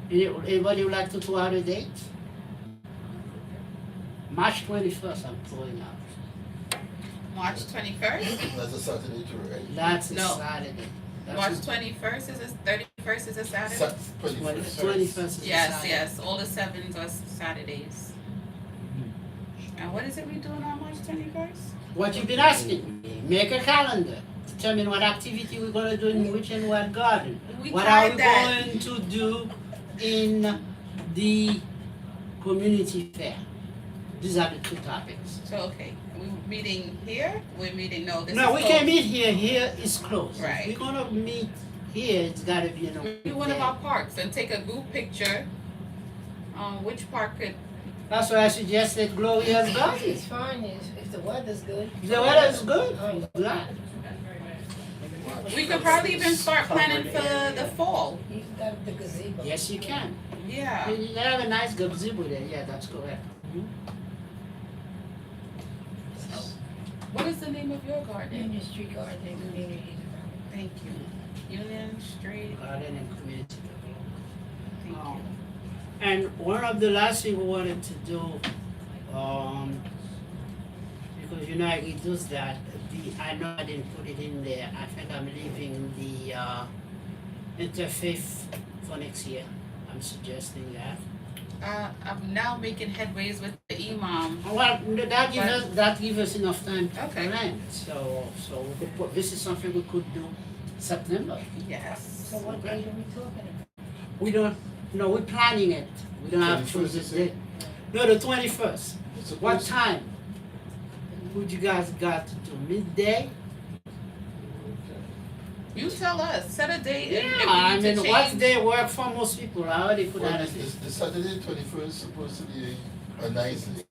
Anybody would like to throw out a date? March 21st, I'm throwing out. March 21st? That's a Saturday too, right? That's a No. Saturday. March 21st is a 31st is a Saturday? 21st. 21st is a Yes, Saturday. yes, all the 7s are Saturdays. And what is it we doing on March 21st? What you've been asking me, make a calendar. Determine what activity we're gonna do in which and what garden. We What are tried we that. going to do in the community fair? These are the two topics. So, okay, we're meeting here, we're meeting, no, this is No, we closed. can meet here, here is closed. Right. If we're gonna meet here, it's gotta be in a Do one of our parks and take a group picture. Which park could, That's why I suggested Gloria's Garden. It's fine if the weather's good. If the weather is good, I'm glad. we could probably even start planning for the fall. You got the gazebo. Yes, you can. Yeah. You have a nice gazebo there, yeah, that's correct. What is the name of your garden? Union Street Garden Community Development. Thank you. Union Street, Garden and community development. thank you. And one of the last thing we wanted to do, because I reduced that, I know I didn't put it in there, I think I'm leaving the interfaith for next year. I'm suggesting that. I'm now making headways with the imam. Well, that gives us enough time to Okay. plan. So we could put, this is something we could do September. Yes. So what date are we talking about? We don't, no, we're planning it. We don't have to choose 21st, this you say? date. No, the 21st. It's a What place- time? Would you guys got to do? Midday? You tell us, set a date and if I we need mean, to what change. day work for most people? I already put Well, out a the Saturday 21st is supposed to be a nice day,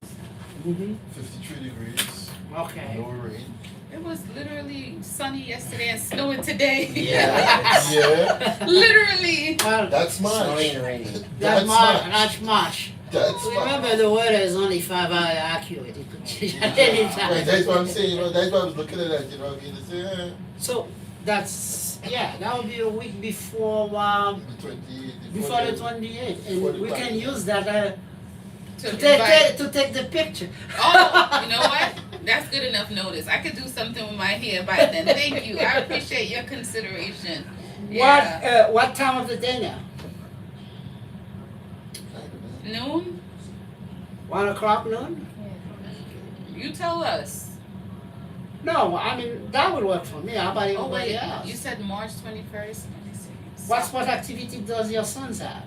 Mm-hmm. 53 degrees, Okay. no rain. It was literally sunny yesterday and snowing today. Yeah, Literally. Well, that's March. Snowing and raining. that's That's March. March. That's March. That's March. Remember, the weather is only 5 hours accurate. It could change at any Right, time. that's what I'm saying, that's why I was looking at that, you know what I mean, it's, So that's, yeah, that will be a week before, the 28th. before the 28th. Before And the we can party. use that To to invite. take the picture. Oh, you know what? That's good enough notice. I could do something with my hair by then. Thank you. I appreciate your consideration. Yeah. What time of the day now? Noon? 1 o'clock noon? You tell us. No, I mean, that would work for me. How about Oh everybody wait, else? you said March 21st? Let me see. What sport activity does your sons have?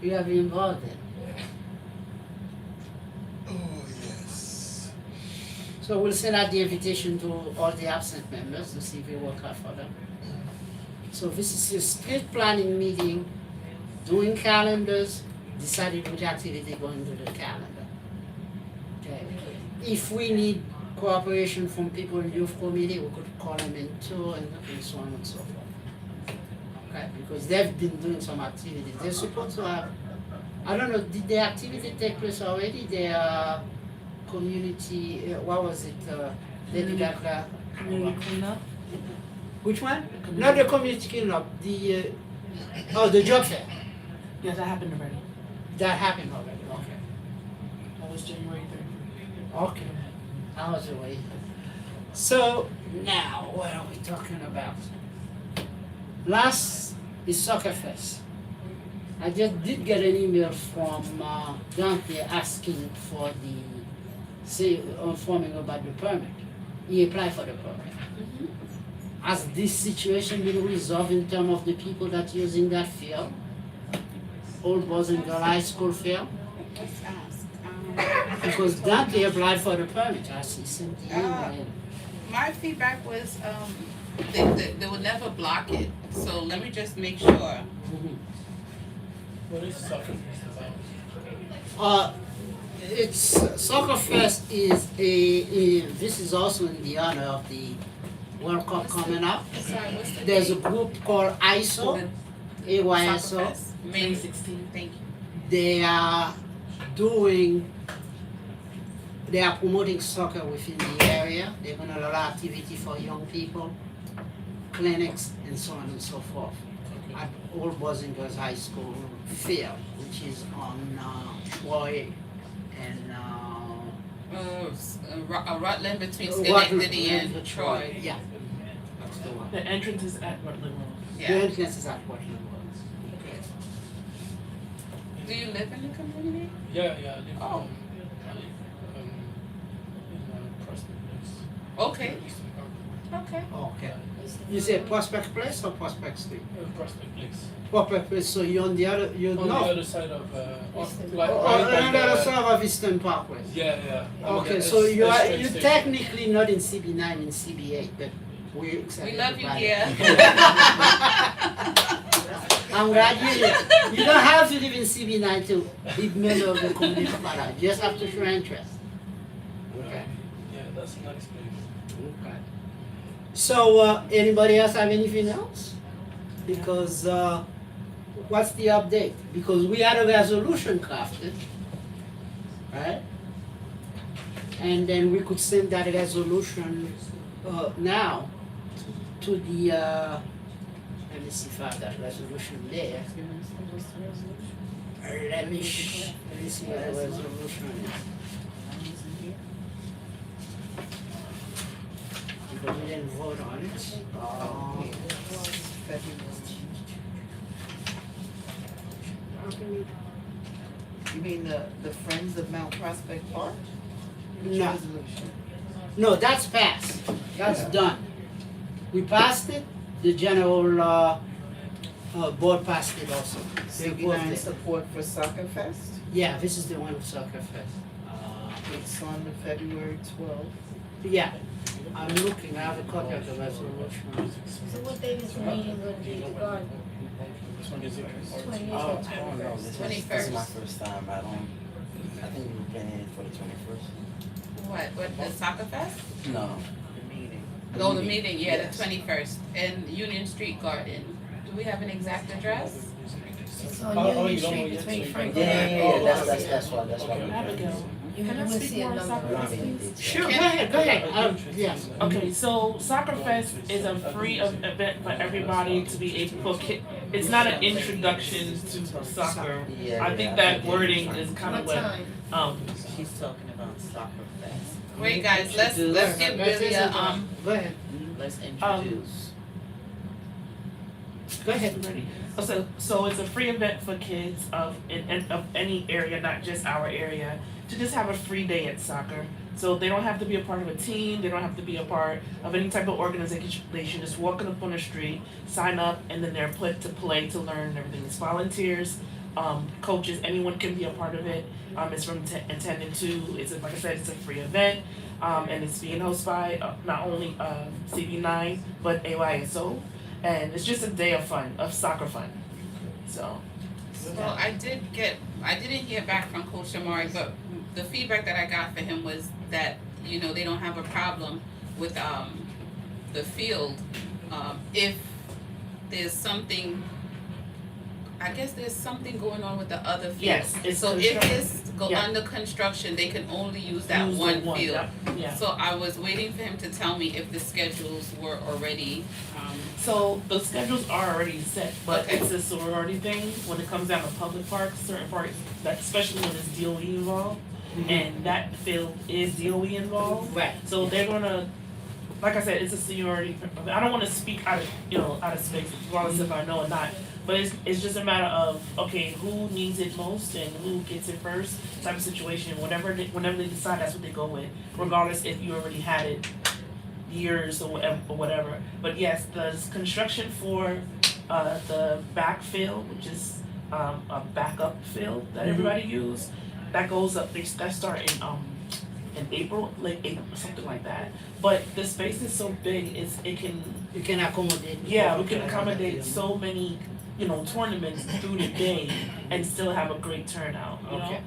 You have been involved in. Oh, yes. So we'll send out the invitation to all the absent members to see if it work out for them. So this is a split planning meeting, doing calendars, deciding which activity going to the calendar. Okay. If we need cooperation from people in youth committee, we could call them in too and so on and so forth. Okay, because they've been doing some activities. They're supposed to have, I don't know, did the activity take place already? Their community, what was it, Lady Gaga? Community cleanup? Which one? Not the community cleanup, the job fair. Yes, that happened already. That happened already, okay. That was January 3rd. Okay, I was away. So now, what are we talking about? Last is Soccer Fest. I just did get an email from Dante asking for informing about the permit. He applied for the permit. Has this situation been resolved in terms of the people that using that field? Old Boys and Girls High School field? Let's ask. Because Dante applied for the permit, I see sent the email. My feedback was, they would never block it, so let me just make sure. Mhm. What is soccer fest about? It's Soccer Fest is this is also in the honor of the World Cup coming up. Sorry, what's the There's a date? group called ISO, AYSO. Soccer Fest, May 2016. Thank you. They are promoting soccer within the area. They're gonna allow activity for young people, clinics, and so on and so forth. At Old Boys and Girls High School field, which is on Troy and Rutland between Rutland Schenectady and Troy. Yeah, that's the one. The entrance is at Rutland Road. The Yeah. entrance is at Portland Road. Do you live in the community? Yeah, I live Oh. in Prospect Place. Okay, Eastern Park. okay. Okay. You say Prospect Place or Prospect Street? Prospect Place. Prospect Place, so you're on the other, you're On the north. other side of Eastern like Oh, right by on the other the- side of Eastern Parkway. Yeah. I'm Okay, at so S- you S are, train you're station. technically not in CB9, in CB8, but we accept We love you everybody. here. I'm glad you're here. You don't have to live in CB9 to be member of the community product, you just have to show interest. Okay. Yeah, that's a nice place. Okay. So, anybody else have anything else? Because, what's the update? Because we had a resolution crafted, right? And then we could send that resolution, now to the, let me see if I have that resolution there. Let me see what the resolution is. Because we didn't vote on it. You mean the Friends of Mount Prospect Park? Which No. resolution? No, that's passed. That's done. We passed it, the general, board passed it also. They approved CB9 it. support for Soccer Fest? Yeah, this is the one with Soccer Fest. It's on the February 12th. Yeah, I'm looking, I have a copy of the resolution. So what date is the meeting going to be at the garden? 26th. 20th Oh, or I don't know. This is 21st. my first time. I think we were planning it for the 21st. What, the Soccer Fest? No. The meeting. No, the meeting, yeah, Yes. the 21st, in Union Street Garden. Do we have an exact address? It's on Oh, Union you don't Street know yet, between so you Franklin Yeah, and. that's why. Okay. Abigail, You Can I will speak see a more on number. We don't have any dates yet. Sure, go ahead, yes. Okay, so Soccer Fest is a free event for everybody to be able to. It's not an introduction to soccer. Yeah, I think yeah, that think wording it's is fine. kind of What what time? She's talking about Soccer Fest. Wait, guys, let's give Billy a, Go ahead, Let's go ahead. Ready. So it's a free event for kids of any area, not just our area, to just have a free day at soccer. So they don't have to be a part of a team, they don't have to be a part of any type of organization, they should just walking up on the street, sign up, and then they're put to play to learn and everything. It's volunteers, coaches, anyone can be a part of it. It's from 10 to 2, like I said, it's a free event. And it's being hosted by not only CB9, but AYSO. And it's just a day of fun, of soccer fun. So, well, I didn't hear back from Coach Amari, but the feedback that I got for him was that, you know, they don't have a problem with, the field. If there's something, I guess there's something going on with the other field. Yes, it's So if construction. this go Yeah. under construction, they can only use that Use the one field. yep, yeah. So I was waiting for him to tell me if the schedules were already, So the schedules are already set, but Okay. it's a sorority thing, when it comes down to public parks, certain parks, that especially when it's DOE involved, and that field is DOE involved, Right. so they're gonna, like I said, it's a seniority, I don't wanna speak out of space, regardless if I know or not, but it's just a matter of, okay, who needs it most and who gets it first, type of situation, whenever they decide, that's what they go with, regardless if you already had it years or whatever. But yes, the construction for the backfill, which is a backup field that everybody use, that goes up. That start in April, late April, something like that. But the space is so big, it can You can accommodate. yeah, we can accommodate so many tournaments through the day and still have a great turnout. You know, Okay.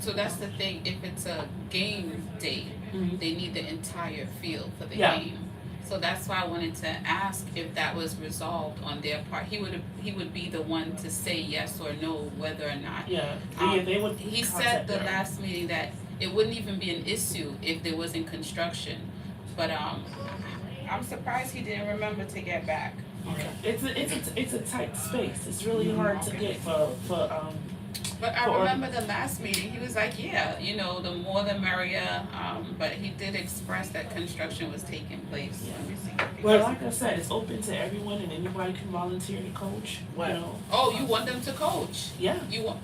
so that's the thing, if it's a game day, Mhm. they need the entire field for the Yeah. game. So that's why I wanted to ask if that was resolved on their part. He would be the one to say yes or no whether or not. yeah, they would. He said contact the them. last meeting that it wouldn't even be an issue if there wasn't construction. But I'm surprised he didn't remember to get back. It's a tight space. It's really hard to get for But I For- remember the last meeting, he was like, yeah, the more the merrier, but he did express that construction was taking place. Let me see. Well, like I said, it's open to everyone and anybody can volunteer to coach. Right. You know, Oh, you want them to coach? yeah. You want,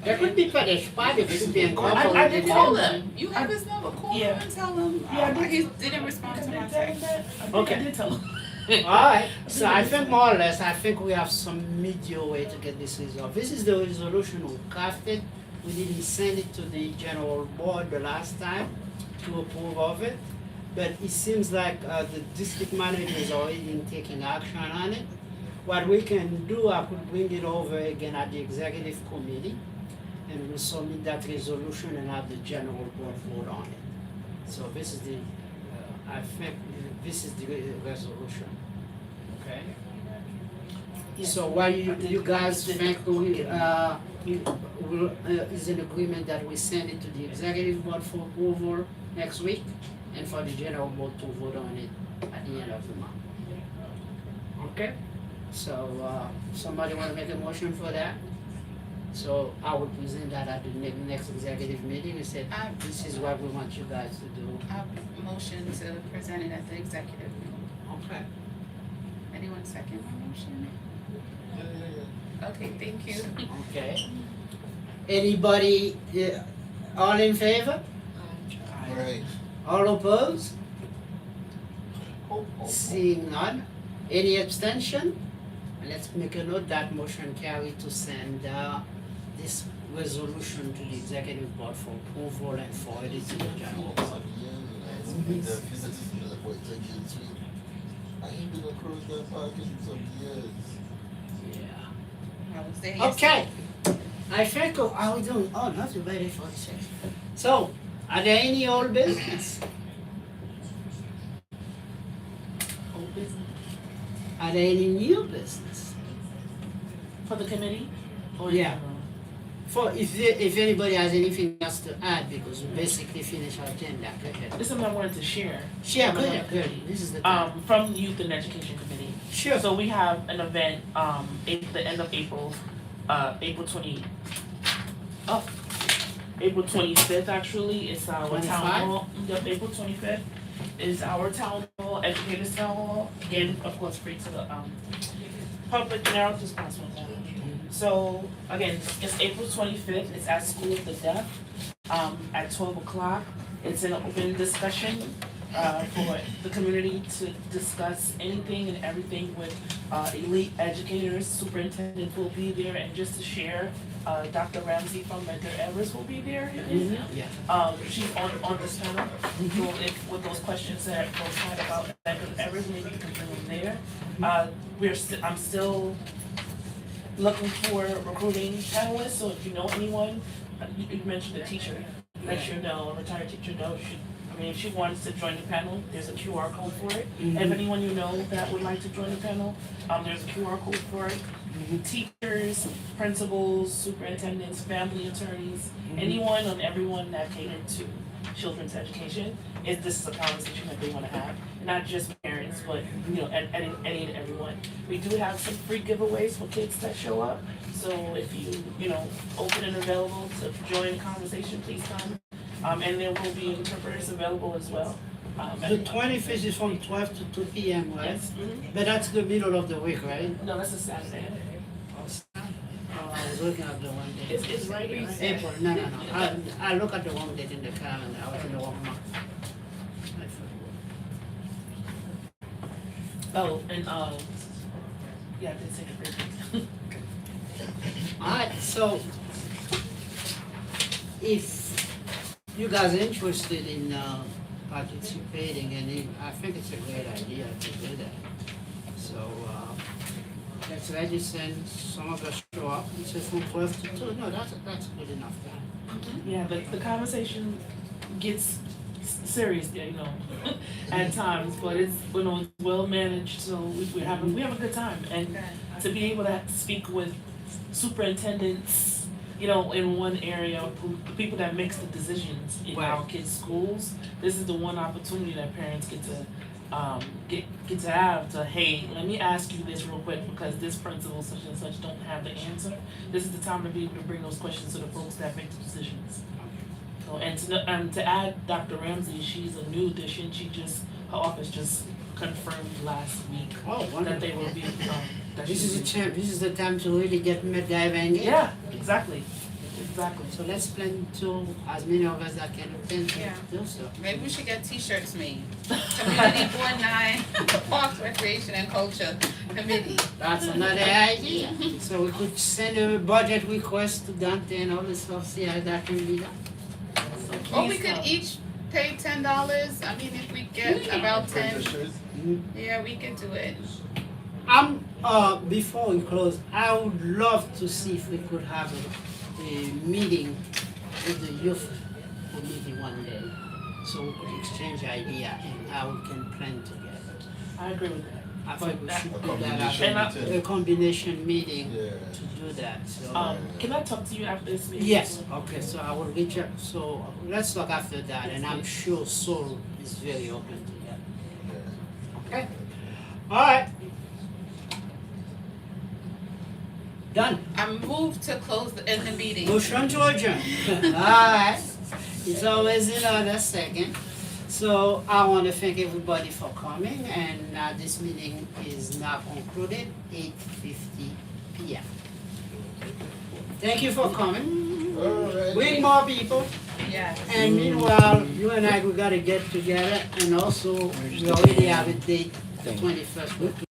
There could be participants to be I did incorporated. call them. him. You have his number, call him Yeah. and tell him. Yeah, I did. He didn't respond to my text. Okay. I did tell them. Alright, so I think more or less, I think we have some medium way to get this resolved. This is the resolution we crafted. We didn't send it to the general board the last time to approve of it. But it seems like the district manager is already taking action on it. What we can do, I could bring it over again at the executive committee and we'll submit that resolution and have the general board vote on it. So this is the, I think this is the resolution. Okay? So what you guys think we is an agreement that we send it to the executive board for approval next week and for the general board to vote on it at the end of the month. Okay? So somebody wanna make a motion for that? So I will present that at the next executive meeting and say, this is what we want you guys to do. I motion to present it at the executive meeting. Okay. Anyone second my motion? Okay, thank you. Okay. Anybody, all in favor? Right. All opposed? Seeing none. Any abstention? Let's make a note that motion carried to send this resolution to the executive board for approval and forward it to the general board. I ain't been across that park in some years. Yeah. I was there Okay. I think, are we doing, nothing ready for the session. So, are there any old business? Old business Are there any new business? for the committee. Or Yeah. For, if anybody has anything else to add, because we basically finished our agenda, go ahead. This is something I wanted to share. Share, go ahead, go ahead, this is the time. From the Youth and Education Committee. Sure. So we have an event, the end of April, April 25th actually, it's our 25? town hall. Yep, April 25th is our town hall, educators town hall, again, of course, free to the, public, and I'll just pass one down. So, again, it's April 25th, it's at School of the Deaf, at 12 o'clock. It's an open discussion, for the community to discuss anything and everything with, elite educators. Superintendent will be there, and just to share, Dr. Ramsey from Medgar Evers will be there. Yeah. She's on this panel, so if, with those questions that folks had about Medgar Evers, maybe you can bring them there. I'm still looking for recruiting panelists, so if you know anyone, you mentioned a teacher, let her know, a retired teacher know, if she wants to join the panel, there's a QR code for it. If anyone you know that would like to join the panel, there's a QR code for it. teachers, principals, superintendents, family attorneys, anyone and everyone that cater to children's education. This is a conversation that they want to have, not just parents, but any and everyone. We do have some free giveaways for kids that show up. So if you open and available to join the conversation, please come. And there will be interpreters available as well. The 25th is from 12 to 2 p.m., right? Yes. But that's the middle of the week, right? No, that's a Saturday. Oh, I was looking at the one day. It's right here. April, no. I look at the wrong date in the calendar, I was in the wrong month. I forgot. Oh, and yeah, I did say the Alright, so if you guys are interested in participating, and I think it's a great idea to do that. So let's register and some of us show up. It says from 12 to 2. No, that's good enough time. Yeah, the conversation gets serious, at times, but it's it's well managed, so we have a good time, and to be able to speak with superintendents, in one area, the people that makes the decisions in our kids' schools. This is the one opportunity that parents get to have to, hey, let me ask you this real quick because this principal such and such don't have the answer. This is the time to be able to bring those questions to the folks that make the decisions. So, and to add Dr. Ramsey, she's a new addition. Her office just confirmed last week Oh, that wonderful. they will be. This is a chance. This is the time to really get MacGyver engaged. Yeah, exactly. So let's plan to as many of us that can attend to Yeah. do so. Maybe we should get t-shirts made. Community Board 9, Parks, Recreation and Culture Committee. That's another idea. So we could send a budget request to Dante and all this stuff, see how that can be done. Or we could each pay $10. I mean, if we get about 10, yeah, we could do it. Before we close, I would love to see if we could have a meeting with the youth committee one day. So we could exchange idea and how we can plan together. I agree with that. I think we should do that Combination after meeting. a combination meeting Yeah. to do that, so. Can I talk to you after this meeting? Yes, okay, so I will reach out, so let's talk after that, and I'm sure Sol is very open to that. Okay? Alright. Done. I move to close end the meeting. Motion to adjourn. Alright, it's always in order, second. So I want to thank everybody for coming, and this meeting is now concluded, 8:50 p.m. Thank you for coming. Bring more people, Yes. and meanwhile, you and I, we gotta get together, and also, we already have a date, the 21st.